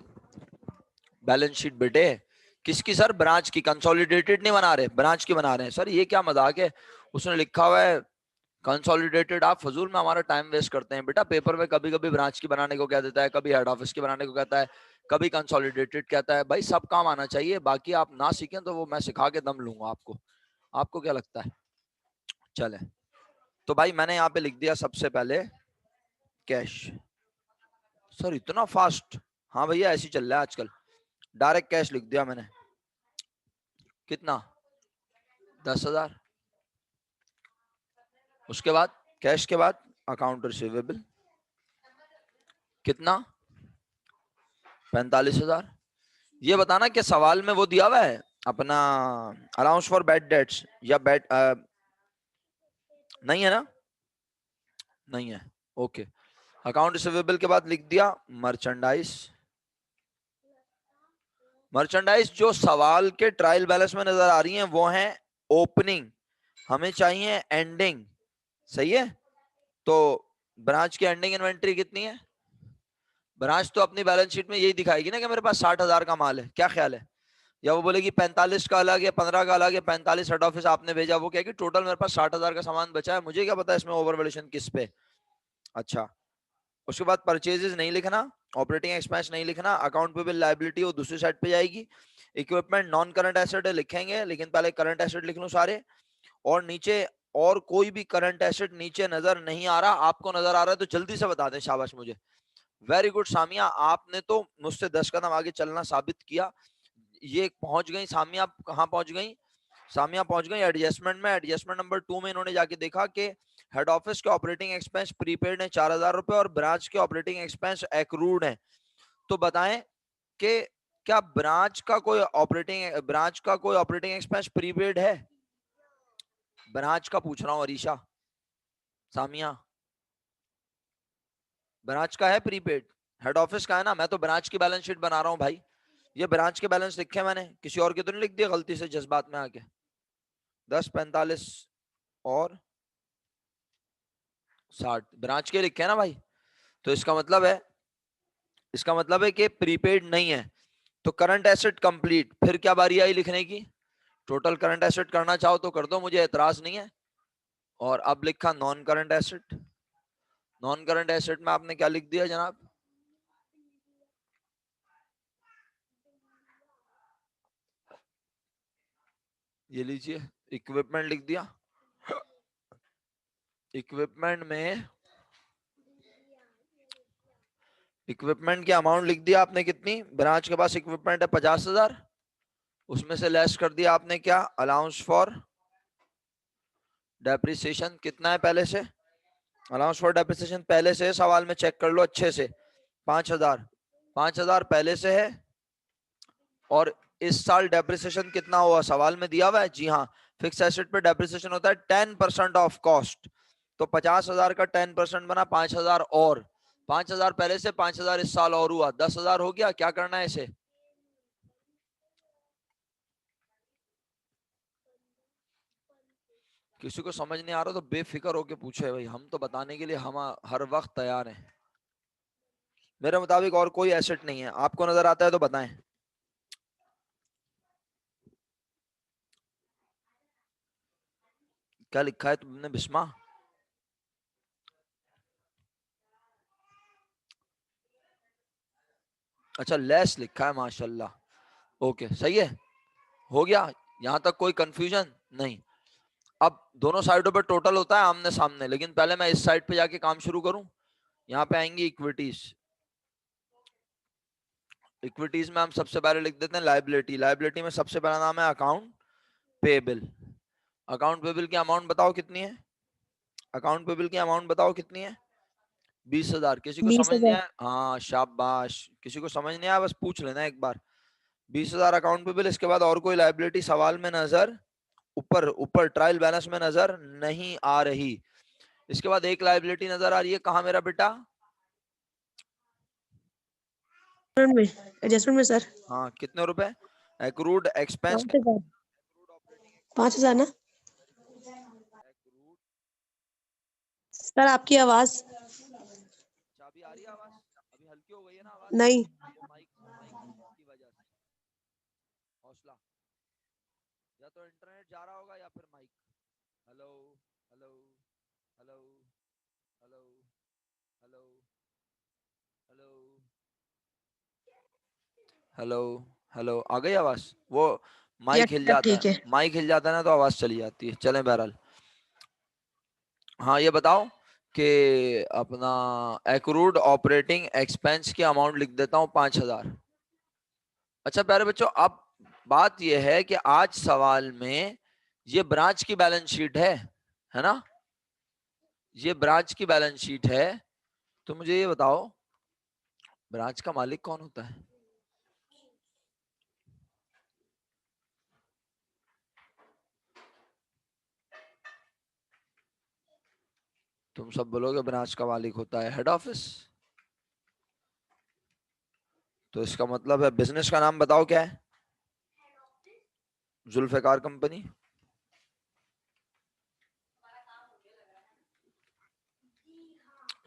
बैलेंस शीट बेटे। किसकी सर? ब्रांच की। कंसोलिडेटेड नहीं बना रहे, ब्रांच की बना रहे हैं। सर ये क्या मजाक है, उसने लिखा हुआ है कंसोलिडेटेड। आप फजूल में हमारा टाइम वेस्ट करते हैं बेटा। पेपर में कभी कभी ब्रांच की बनाने को कह देता है, कभी हेड ऑफिस की बनाने को कहता है, कभी कंसोलिडेटेड कहता है। भाई सब काम आना चाहिए, बाकी आप ना सीखें तो वो मैं सिखा के दम लूंगा आपको। आपको क्या लगता है? चले तो भाई मैंने यहाँ पे लिख दिया सबसे पहले कैश। सर इतना फास्ट? हाँ भैया ऐसे ही चल रहा है आजकल। डायरेक्ट कैश लिख दिया मैंने। कितना? 10,000। उसके बाद कैश के बाद अकाउंट रिसीवेबल कितना? 45,000। ये बताना कि सवाल में वो दिया हुआ है अपना अलाउंस फॉर बैड डेट्स या बैड नहीं है ना? नहीं है। ओके अकाउंट रिसीवेबल के बाद लिख दिया मर्चेंडाइज। मर्चेंडाइज जो सवाल के ट्रायल बैलेंस में नजर आ रही हैं वो हैं ओपनिंग, हमें चाहिए एंडिंग। सही है? तो ब्रांच की एंडिंग इन्वेंट्री कितनी है? ब्रांच तो अपनी बैलेंस शीट में यही दिखाएगी ना कि मेरे पास 60,000 का माल है। क्या ख्याल है? या वो बोलेगी 45 का अलग है, 15 का अलग है, 45 हेड ऑफिस आपने भेजा, वो कहेगी टोटल मेरे पास 60,000 का सामान बचा है, मुझे क्या पता इसमें ओवर वैल्यूएशन किस पे। अच्छा उसके बाद परचेजेस नहीं लिखना, ऑपरेटिंग एक्सपेंस नहीं लिखना, अकाउंट पेबल लायबिलिटी वो दूसरी साइड पे जाएगी। इक्विपमेंट नॉन करंट एसेट लिखेंगे, लेकिन पहले करंट एसेट लिख लूं सारे। और नीचे और कोई भी करंट एसेट नीचे नजर नहीं आ रहा। आपको नजर आ रहा है तो जल्दी से बता दें, शाबाश मुझे। वेरी गुड सामिया, आपने तो मुझसे 10 कदम आगे चलना साबित किया। ये पहुंच गई सामिया। कहां पहुंच गई? सामिया पहुंच गई एडजस्टमेंट में। एडजस्टमेंट नंबर 2 में इन्होंने जाके देखा कि हेड ऑफिस के ऑपरेटिंग एक्सपेंस प्रीपेड है 4,000 रुपए और ब्रांच के ऑपरेटिंग एक्सपेंस एक्रूड है। तो बताएं कि क्या ब्रांच का कोई ऑपरेटिंग एक्सपेंस प्रीपेड है? ब्रांच का पूछ रहा हूँ अरीशा, सामिया, ब्रांच का है प्रीपेड, हेड ऑफिस का है ना। मैं तो ब्रांच की बैलेंस शीट बना रहा हूँ भाई, ये ब्रांच के बैलेंस लिखे मैंने, किसी और के तो नहीं लिख दिया गलती से जज्बात में आके। 10, 45 और 60 ब्रांच के लिखे हैं ना भाई। तो इसका मतलब है कि प्रीपेड नहीं है। तो करंट एसेट कंप्लीट, फिर क्या बारी आई लिखने की? टोटल करंट एसेट करना चाहो तो कर दो, मुझे एतराज नहीं है। और अब लिखा non current asset. Non current asset में आपने क्या लिख दिया जनाब? ये लीजिए, इक्विपमेंट लिख दिया। इक्विपमेंट में इक्विपमेंट की अमाउंट लिख दिया आपने कितनी? ब्रांच के पास इक्विपमेंट है 50,000, उसमें से लेस कर दिया आपने क्या? Allowance for depreciation. कितना है पहले से? अलाउंस फॉर डेप्रिसिएशन पहले से है, सवाल में चेक कर लो अच्छे से। 5,000, 5,000 पहले से है। और इस साल डेप्रिसिएशन कितना हुआ सवाल में दिया हुआ है? जी हाँ, फिक्स एसेट पे डेप्रिसिएशन होता है 10% ऑफ कॉस्ट। तो 50,000 का 10% बना 5,000, और 5,000 पहले से, 5,000 इस साल और हुआ, 10,000 हो गया। क्या करना है इसे? किसी को समझ नहीं आ रहा तो बेफिक्र होके पूछे भाई, हम तो बताने के लिए हम हर वक्त तैयार हैं। मेरे मुताबिक और कोई एसेट नहीं है, आपको नजर आता है तो बताएं। क्या लिखा है तुमने बिस्मा? अच्छा, लेस लिखा है, माशाल्लाह। ओके, सही है, हो गया। यहां तक कोई कंफ्यूजन नहीं। अब दोनों साइडों पे टोटल होता है आमने सामने, लेकिन पहले मैं इस साइड पे जाके काम शुरू करूं। यहाँ पे आएंगी इक्विटीज। इक्विटीज में हम सबसे पहले लिख देते हैं लायबिलिटी। लायबिलिटी में सबसे पहला नाम है अकाउंट पेबल। अकाउंट पेबल की अमाउंट बताओ कितनी है? अकाउंट पेबल की अमाउंट बताओ कितनी है? 20,000। किसी को समझ नहीं 20,000। आया? हाँ शाबाश, किसी को समझ नहीं आया बस पूछ लेना एक बार। 20,000 अकाउंट पेबल। इसके बाद और कोई लायबिलिटी सवाल में नजर, ऊपर ऊपर ट्रायल बैलेंस में नजर नहीं आ रही। इसके बाद एक लायबिलिटी नजर आ रही है, कहा मेरा बेटा? एडजस्टमेंट में सर। हाँ, कितने रुपए? Accrued expense. 5,000। 5,000 ना सर? आपकी आवाज चाबी आ रही है? आवाज अभी हल्की हो गई है ना आवाज? नहीं। वो माइक की वजह से। हौसला, या तो इंटरनेट जा रहा होगा या फिर mic. Hello hello hello hello hello hello hello hello, आ गई आवाज? वो माइक हिल जाता ठीक है, है। माइक हिल जाता है ना तो आवाज चली जाती है। चलें बहरहाल, हाँ ये बताओ कि अपना एक्रूड ऑपरेटिंग एक्सपेंस की अमाउंट लिख देता हूँ 5,000। अच्छा प्यारे बच्चों, अब बात यह है कि आज सवाल में ये ब्रांच की बैलेंस शीट है ना? ये ब्रांच की बैलेंस शीट है। तो मुझे ये बताओ, ब्रांच का मालिक कौन होता है? तुम सब बोलोगे ब्रांच का मालिक होता है हेड ऑफिस। तो इसका मतलब है बिजनेस का नाम बताओ क्या है? जुल्फिकार कंपनी।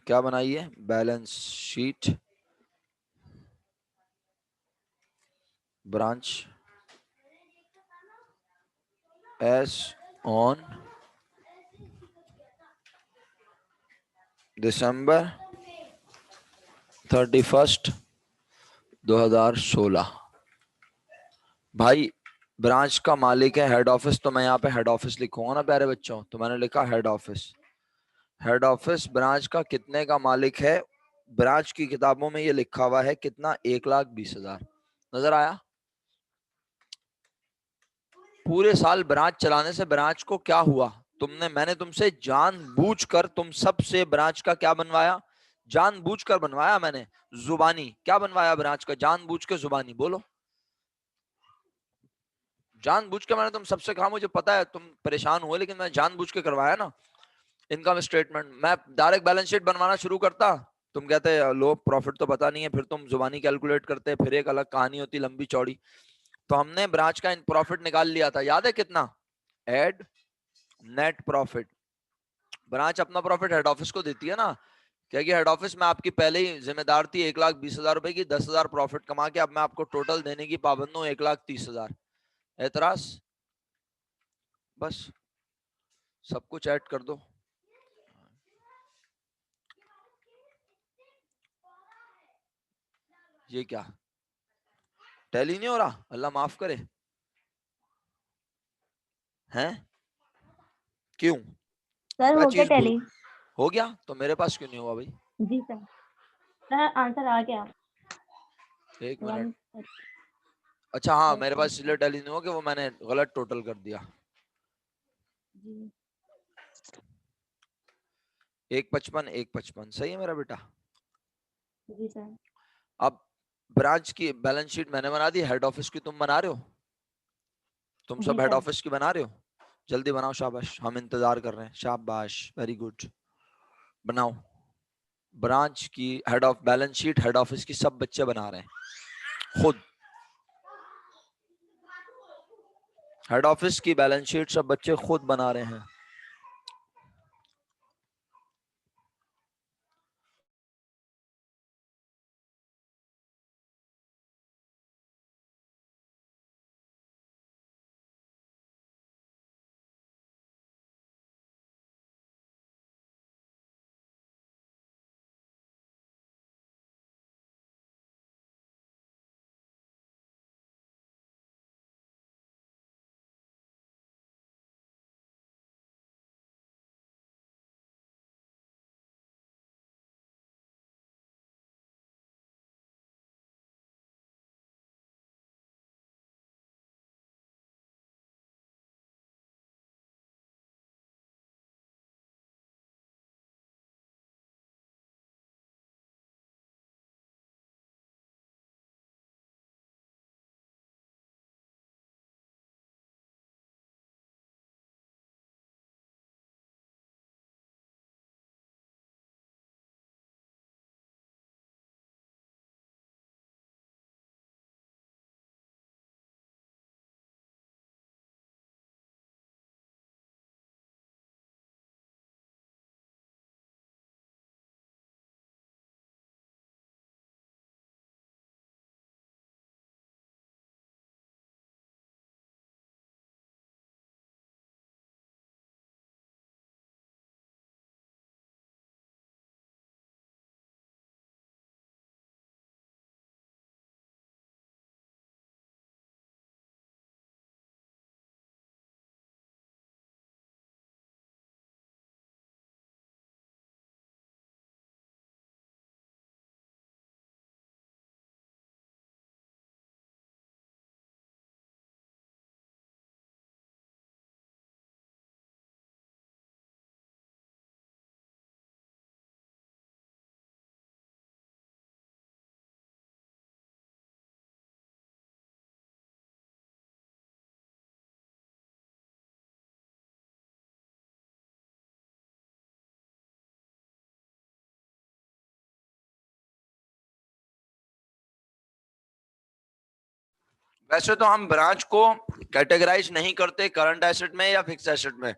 क्या बनाई है? Balance sheet branch S on December 31, 2016। भाई ब्रांच का मालिक है हेड ऑफिस, तो मैं यहाँ पे हेड ऑफिस लिखूंगा ना प्यारे बच्चों। तो मैंने लिखा head office. Head office branch का कितने का मालिक है? ब्रांच की किताबों में ये लिखा हुआ है कितना? 1,20,000। नजर आया? पूरे साल ब्रांच चलाने से ब्रांच को क्या हुआ? मैंने तुमसे जानबूझकर तुम सबसे ब्रांच का क्या बनवाया? जानबूझकर बनवाया मैंने, जुबानी। क्या बनवाया ब्रांच का जानबूझ के? जुबानी बोलो। जानबूझ के मैंने तुम सबसे कहा, मुझे पता है तुम परेशान हुए, लेकिन मैं जानबूझ के करवाया ना। इनकम स्टेटमेंट मैं डायरेक्ट बैलेंस शीट बनवाना शुरू करता, तुम कहते लो प्रॉफिट तो पता नहीं है, फिर तुम जुबानी कैलकुलेट करते, फिर एक अलग कहानी होती लंबी चौड़ी। तो हमने ब्रांच का प्रॉफिट निकाल लिया था, याद है कितना? Add net profit. ब्रांच अपना प्रॉफिट हेड ऑफिस को देती है ना, क्योंकि हेड ऑफिस में आपकी पहले ही जिम्मेदार थी 1,20,000 रुपए की, 10,000 प्रॉफिट कमा के अब मैं आपको टोटल देने की पाबंद हूँ 1,30,000। एतराज? बस सब कुछ ऐड कर दो। ये क्या टैली नहीं हो रहा? अल्लाह माफ करे। हैं? क्यों? सर क्या हो गया चीज भूल? टैली। हो गया तो मेरे पास क्यों नहीं हुआ भाई? जी सर, सर आंसर आ गया। एक मिनट। 1 अच्छा हाँ, मेरे पास इसलिए टैली नहीं हुआ कि वो मैंने गलत टोटल कर दिया। जी 1,55 1,55 सही है मेरा बेटा। जी सर। अब ब्रांच की बैलेंस शीट मैंने बना दी, हेड ऑफिस की तुम बना रहे हो? तुम जी सब हेड सर। ऑफिस की बना रहे हो? जल्दी बनाओ, शाबाश, हम इंतजार कर रहे हैं, शाबाश, वेरी गुड, बनाओ। ब्रांच की head of balance sheet head office की सब बच्चे बना रहे हैं खुद। हेड ऑफिस की बैलेंस शीट सब बच्चे खुद बना रहे हैं। वैसे तो हम ब्रांच को कैटेगराइज नहीं करते करंट एसेट में या फिक्स एसेट में,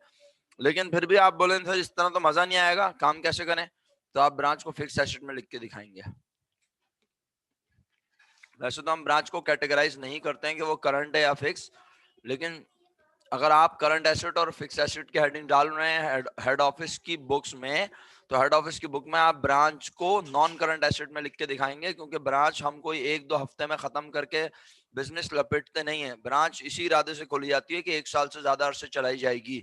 लेकिन फिर भी आप बोले सर इस तरह तो मजा नहीं आएगा, काम कैसे करें? तो आप ब्रांच को फिक्स एसेट में लिख के दिखाएंगे। वैसे तो हम ब्रांच को कैटेगराइज नहीं करते हैं कि वो करंट है या फिक्स, लेकिन अगर आप करंट एसेट और फिक्स एसेट की हेडिंग डाल रहे हैं हेड ऑफिस की बुक्स में, तो हेड ऑफिस की बुक में आप ब्रांच को नॉन करंट एसेट में लिख के दिखाएंगे, क्योंकि ब्रांच हम कोई 1-2 हफ्ते में खत्म करके बिजनेस लपेटते नहीं है। ब्रांच इसी इरादे से खोली जाती है कि 1 साल से ज्यादा अरसे चलाई जाएगी।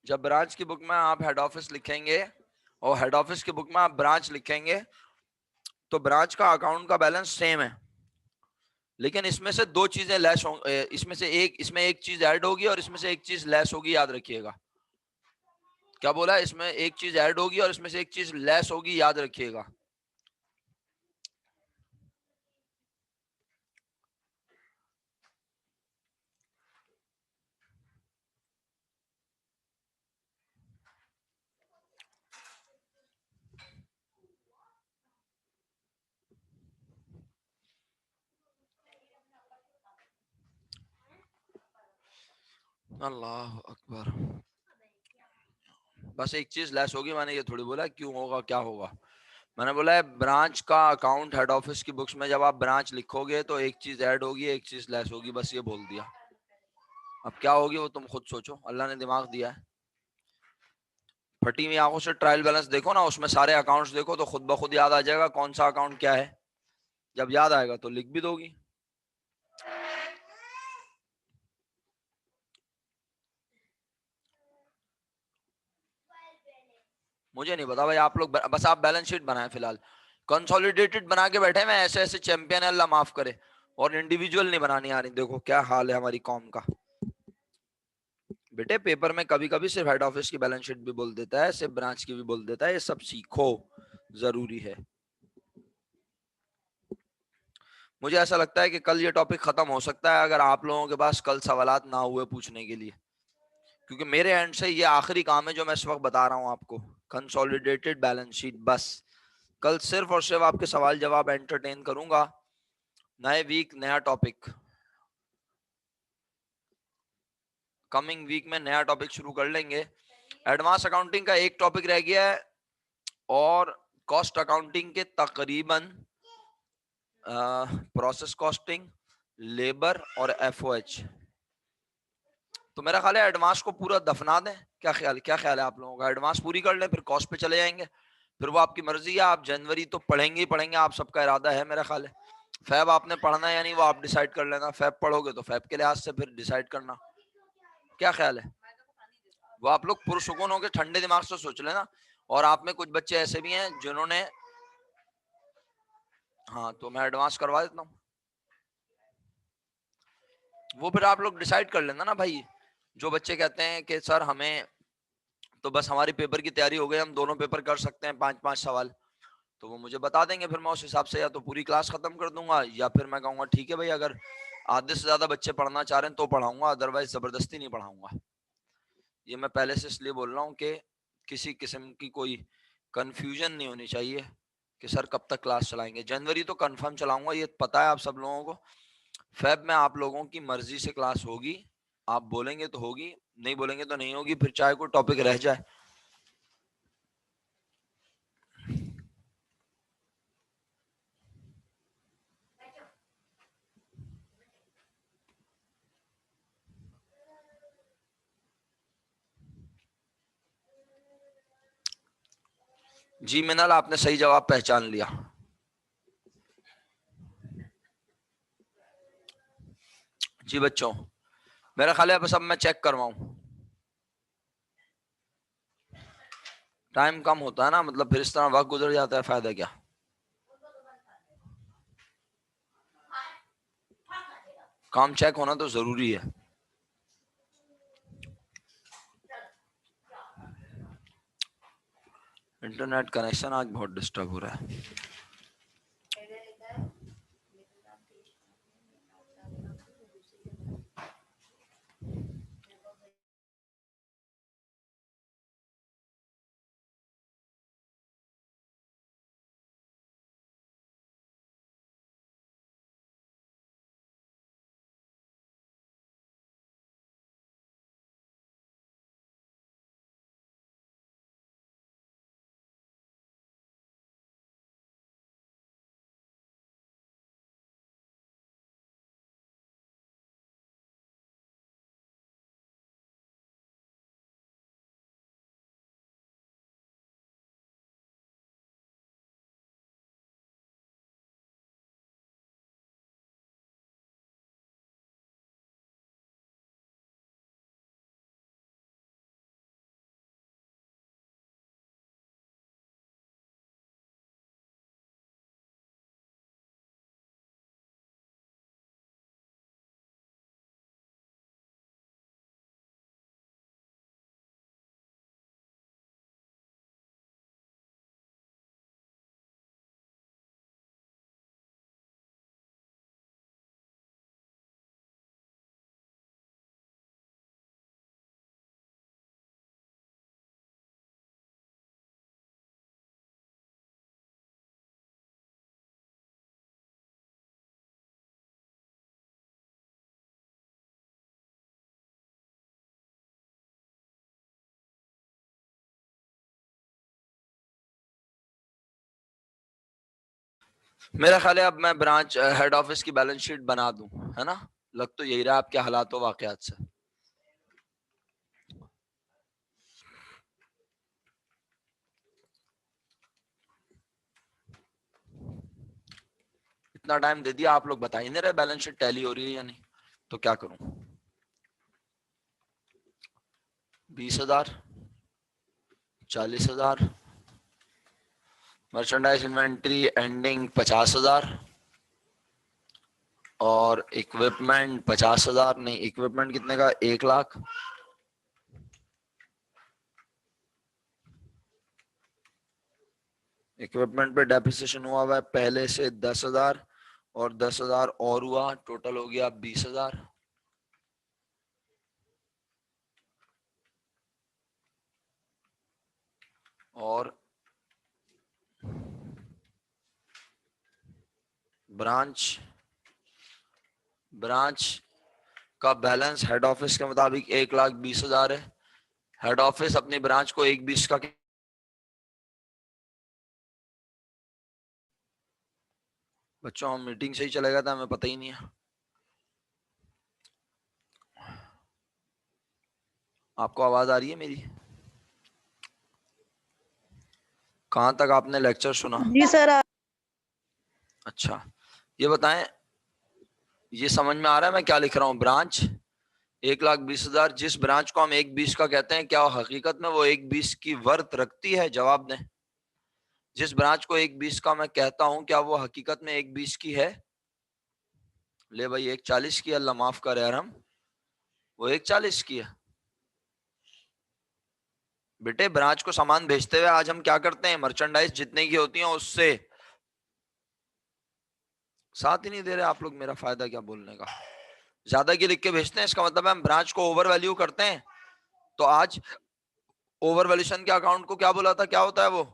जब ब्रांच की बुक में आप हेड ऑफिस लिखेंगे और हेड ऑफिस की बुक में आप ब्रांच लिखेंगे, तो ब्रांच का अकाउंट का बैलेंस सेम है, लेकिन इसमें से दो चीजें लेस होंगी, इसमें एक चीज ऐड होगी और इसमें से एक चीज लेस होगी, याद रखिएगा। क्या बोला? इसमें एक चीज ऐड होगी और इसमें से एक चीज लेस होगी, याद रखिएगा। अल्लाह अकबर। बस एक चीज लेस होगी, मैंने ये थोड़ी बोला क्यों होगा क्या होगा। मैंने बोला है ब्रांच का अकाउंट हेड ऑफिस की बुक्स में जब आप ब्रांच लिखोगे तो एक चीज ऐड होगी एक चीज लेस होगी, बस ये बोल दिया। अब क्या होगी वो तुम खुद सोचो, अल्लाह ने दिमाग दिया है। फटी हुई आंखों से ट्रायल बैलेंस देखो ना, उसमें सारे अकाउंट्स देखो तो खुद ब खुद याद आ जाएगा कौन सा अकाउंट क्या है। जब याद आएगा तो लिख भी दोगी। मुझे नहीं पता भाई, आप लोग बस आप बैलेंस शीट बनाएं फिलहाल। कंसोलिडेटेड बना के बैठे, मैं ऐसे ऐसे चैंपियन है, अल्लाह माफ करे। और इंडिविजुअल नहीं बनानी आ रही। देखो क्या हाल है हमारी कौम का। बेटे पेपर में कभी कभी सिर्फ हेड ऑफिस की बैलेंस शीट भी बोल देता है, सिर्फ ब्रांच की भी बोल देता है, ये सब सीखो, जरूरी है। मुझे ऐसा लगता है कि कल ये टॉपिक खत्म हो सकता है अगर आप लोगों के पास कल सवालात ना हुए पूछने के लिए, क्योंकि मेरे एंड से ये आखिरी काम है जो मैं इस वक्त बता रहा हूं आपको, कंसोलिडेटेड बैलेंस शीट। बस कल सिर्फ और सिर्फ आपके सवाल जवाब एंटरटेन करूंगा। नए वीक नया टॉपिक, कमिंग वीक में नया टॉपिक शुरू कर लेंगे। एडवांस अकाउंटिंग का एक टॉपिक रह गया है और कॉस्ट अकाउंटिंग के तकरीबन प्रोसेस कॉस्टिंग, लेबर और एफओएच। तो मेरा ख्याल है एडवांस को पूरा दफना दें। क्या ख्याल है आप लोगों का? एडवांस पूरी कर लें फिर कॉस्ट पे चले जाएंगे, फिर वो आपकी मर्जी है। आप जनवरी तो पढ़ेंगे ही पढ़ेंगे, आप सबका इरादा है मेरा ख्याल है। फैब आपने पढ़ना है या नहीं वो आप डिसाइड कर लेना। फैब पढ़ोगे तो फैब के लिहाज से फिर डिसाइड करना। क्या ख्याल है? वो आप लोग पुरसुकून होकर ठंडे दिमाग से सोच लेना। और आप में कुछ बच्चे ऐसे भी हैं जिन्होंने, हाँ तो मैं एडवांस करवा देता हूँ, वो फिर आप लोग डिसाइड कर लेना ना भाई। जो बच्चे कहते हैं कि सर हमें तो बस हमारी पेपर की तैयारी हो गई, हम दोनों पेपर कर सकते हैं 5-5 सवाल, तो वो मुझे बता देंगे, फिर मैं उस हिसाब से या तो पूरी क्लास खत्म कर दूंगा या फिर मैं कहूंगा ठीक है भाई अगर आधे से ज्यादा बच्चे पढ़ना चाह रहे हैं तो पढ़ाऊंगा, अदरवाइज जबरदस्ती नहीं पढ़ाऊंगा। ये मैं पहले से इसलिए बोल रहा हूँ कि किसी किस्म की कोई कंफ्यूजन नहीं होनी चाहिए कि सर कब तक क्लास चलाएंगे। जनवरी तो कंफर्म चलाऊंगा, ये पता है आप सब लोगों को। फेब में आप लोगों की मर्जी से क्लास होगी, आप बोलेंगे तो होगी, नहीं बोलेंगे तो नहीं होगी, फिर चाहे कोई टॉपिक रह जाए। जी मिनल, आपने सही जवाब पहचान लिया। जी बच्चों, मेरा ख्याल है बस अब मैं चेक करवाऊं। टाइम कम होता है ना, मतलब फिर इस तरह वक्त गुजर जाता है, फायदा क्या। काम चेक होना तो जरूरी है। इंटरनेट कनेक्शन आज बहुत डिस्टर्ब हो रहा है। मेरा ख्याल है अब मैं ब्रांच हेड ऑफिस की बैलेंस शीट बना दूं, है ना? लग तो यही रहा आपके हालात व वाकयात से। इतना टाइम दे दिया, आप लोग बता ही नहीं रहे बैलेंस शीट टैली हो रही है या नहीं, तो क्या करूं? 20,000, 40,000, मर्चेंडाइज इन्वेंट्री एंडिंग 50,000 और इक्विपमेंट 50,000। नहीं, इक्विपमेंट कितने का? 1,00,000। इक्विपमेंट पे डेप्रिसिएशन हुआ है पहले से 10,000 और 10,000 और हुआ, टोटल हो गया 20,000। और ब्रांच का बैलेंस हेड ऑफिस के मुताबिक 1,20,000 है। हेड ऑफिस अपनी ब्रांच को 1,20 का, बच्चों हम मीटिंग से ही चले गया था, हमें पता ही नहीं है। आपको आवाज आ रही है मेरी? कहां तक आपने लेक्चर सुना? जी सर। अच्छा, ये बताएं, ये समझ में आ रहा है मैं क्या लिख रहा हूँ? ब्रांच 1,20,000, जिस ब्रांच को हम 1,20 का कहते हैं, क्या हकीकत में वो 1,20 की वर्थ रखती है? जवाब दें। जिस ब्रांच को 1,20 का मैं कहता हूं, क्या वो हकीकत में 1,20 की है? ले भाई, 1,40 की, अल्लाह माफ करे यार, हम वो 1,40 की है। बेटे ब्रांच को सामान भेजते हुए आज हम क्या करते हैं? मर्चेंडाइज जितने की होती है उससे साथ ही नहीं दे रहे आप लोग, मेरा फायदा क्या बोलने का? ज्यादा की लिख के भेजते हैं, इसका मतलब हम ब्रांच को ओवर वैल्यू करते हैं। तो आज ओवर वैल्यूशन के अकाउंट को क्या बोला था? क्या होता है वो?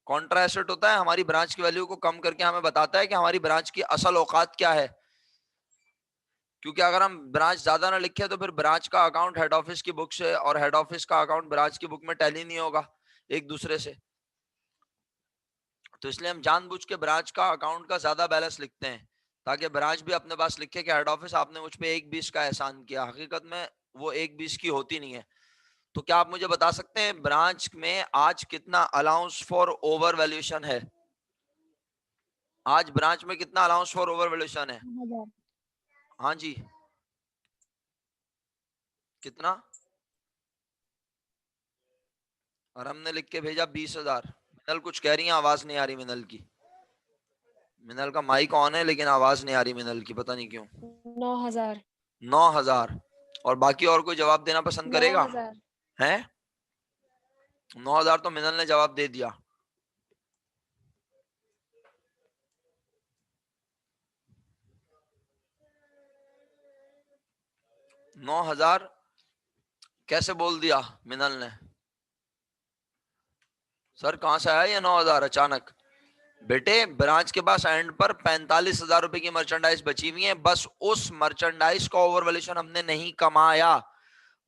कॉन्ट्रा एसेट होता है। हमारी ब्रांच की वैल्यू को कम करके हमें बताता है कि हमारी ब्रांच की असल औकात क्या है। क्योंकि अगर हम ब्रांच ज्यादा ना लिखे तो फिर ब्रांच का अकाउंट हेड ऑफिस की बुक से और हेड ऑफिस का अकाउंट ब्रांच की बुक में टैली नहीं होगा एक दूसरे से। तो इसलिए हम जानबूझ के ब्रांच का अकाउंट का ज्यादा बैलेंस लिखते हैं, ताकि ब्रांच भी अपने पास लिखे कि हेड ऑफिस आपने मुझ पे 1,20 का एहसान किया। हकीकत में वो 1,20 की होती नहीं है। तो क्या आप मुझे बता सकते हैं ब्रांच में आज कितना अलाउंस फॉर ओवर वैल्यूएशन है? आज ब्रांच में कितना अलाउंस फॉर ओवर वैल्यूएशन है? 9,000। हाँ जी, कितना? और हमने लिख के भेजा 20,000। मिनल कुछ कह रही है, आवाज नहीं आ रही मिनल की। मिनल का माइक ऑन है लेकिन आवाज नहीं आ रही मिनल की, पता नहीं क्यों। 9,000। 9,000। और बाकी और कोई जवाब देना पसंद करेगा? 9,000। है 9,000 तो मिनल ने जवाब दे दिया। नौ हजार कैसे बोल दिया मिनल ने? सर कहां से आया ये 9,000 अचानक? बेटे ब्रांच के पास एंड पर 45,000 रुपए की मर्चेंडाइज बची हुई है। बस उस मर्चेंडाइज का ओवर वैल्यूएशन हमने नहीं कमाया,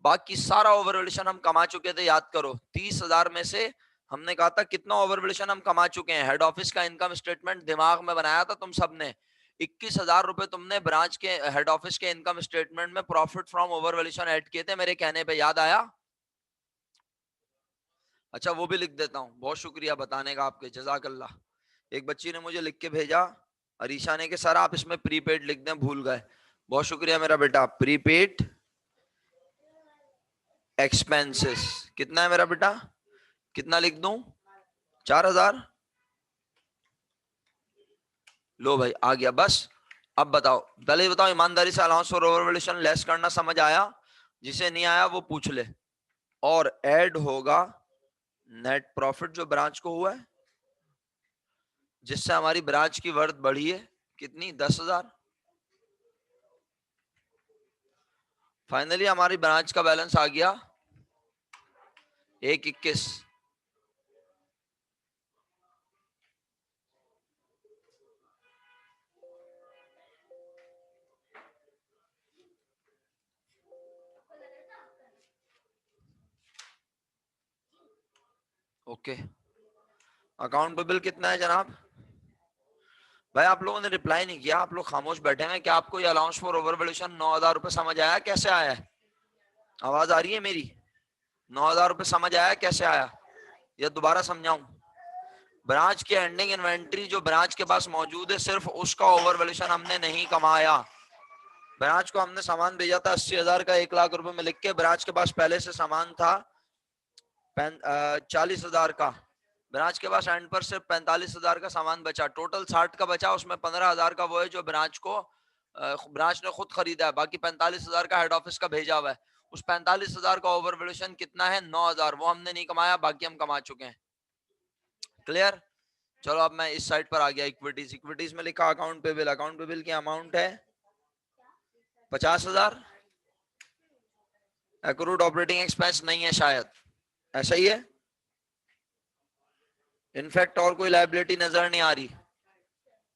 बाकी सारा ओवर वैल्यूएशन हम कमा चुके थे। याद करो 30,000 में से हमने कहा था कितना ओवर वैल्यूएशन हम कमा चुके हैं। हेड ऑफिस का इनकम स्टेटमेंट दिमाग में बनाया था तुम सबने। 21,000 रुपए तुमने ब्रांच के हेड ऑफिस के इनकम स्टेटमेंट में profit from over valuation add किए थे मेरे कहने पे, याद आया? अच्छा वो भी लिख देता हूँ, बहुत शुक्रिया बताने का आपके, जजाकल्लाह। एक बच्ची ने मुझे लिख के भेजा, अरीशा ने, कि सर आप इसमें प्रीपेड लिख दें, भूल गए। बहुत शुक्रिया मेरा बेटा। प्रीपेड एक्सपेंसेस कितना है मेरा बेटा? कितना लिख दूं? 4,000। लो भाई आ गया बस। अब बताओ, पहले बताओ ईमानदारी से, अलाउंस फॉर ओवरवैल्यूएशन लेस करना समझ आया? जिसे नहीं आया वो पूछ ले। और ऐड होगा नेट प्रॉफिट जो ब्रांच को हुआ है, जिससे हमारी ब्रांच की वर्थ बढ़ी है कितनी? 10,000। फाइनली हमारी ब्रांच का बैलेंस आ गया 1,21। ओके, अकाउंट पेबल कितना है जनाब? भाई आप लोगों ने रिप्लाई नहीं किया, आप लोग खामोश बैठे हैं। क्या आपको ये अलाउंस फॉर ओवर वैल्यूएशन 9,000 रुपए समझ आया? कैसे आया है? आवाज आ रही है मेरी? 9,000 रुपए समझ आया? कैसे आया? या दोबारा समझाऊं? ब्रांच की एंडिंग इन्वेंट्री जो ब्रांच के पास मौजूद है, सिर्फ उसका ओवर वैल्यूएशन हमने नहीं कमाया। ब्रांच को हमने सामान भेजा था 80,000 का 1 लाख रुपए में लिख के। ब्रांच के पास पहले से सामान था 40,000 का। ब्रांच के पास एंड पर सिर्फ 45,000 का सामान बचा। टोटल 60 का बचा, उसमें 15,000 का वो है जो ब्रांच ने खुद खरीदा है। बाकी 45,000 का हेड ऑफिस का भेजा हुआ है। उस 45,000 का ओवर वैल्यूएशन कितना है? 9,000। वो हमने नहीं कमाया, बाकी हम कमा चुके हैं। क्लियर? चलो अब मैं इस साइड पर आ गया। इक्विटीज, इक्विटीज में लिखा अकाउंट पेबल। अकाउंट पेबल की अमाउंट है 50,000। एक्रूड ऑपरेटिंग एक्सपेंस नहीं है शायद, ऐसा ही है। इनफैक्ट और कोई लायबिलिटी नजर नहीं आ रही।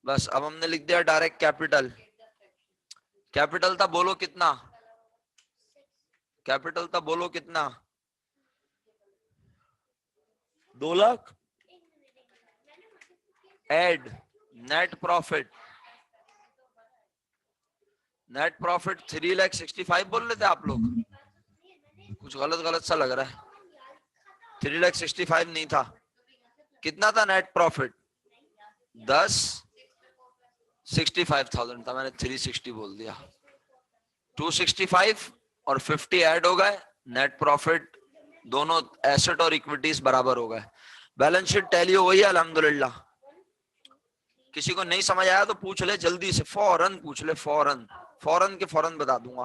बस अब हमने लिख दिया डायरेक्ट कैपिटल। कैपिटल था, बोलो कितना? कैपिटल था, बोलो कितना? 2 lakh. Add net profit, net profit 3,65,000 बोल रहे थे आप लोग। कुछ गलत गलत सा लग रहा है। 3,65,000 नहीं था। कितना था नेट प्रॉफिट? 65,000 था। मैंने 360 बोल दिया। 265 और 50 ऐड हो गए। नेट प्रॉफिट दोनों एसेट और इक्विटीज बराबर हो गए। बैलेंस शीट टैली हो गई है अल्हम्दुलिल्लाह। किसी को नहीं समझ आया तो पूछ ले, जल्दी से फौरन पूछ ले, फौरन फौरन के फौरन बता दूंगा।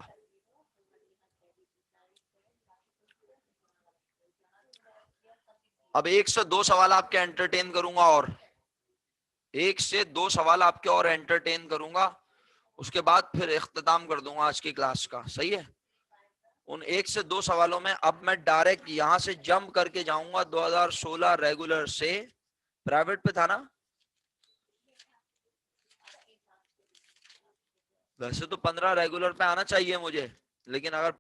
अब 1 से 2 सवाल आपके एंटरटेन करूंगा, और 1 से 2 सवाल आपके और एंटरटेन करूंगा। उसके बाद फिर इख्तिताम कर दूंगा आज की क्लास का। सही है? उन 1 से 2 सवालों में अब मैं डायरेक्ट यहां से जंप करके जाऊंगा 2016 रेगुलर से। प्राइवेट पे था ना? वैसे तो 15 रेगुलर पे आना चाहिए मुझे, लेकिन अगर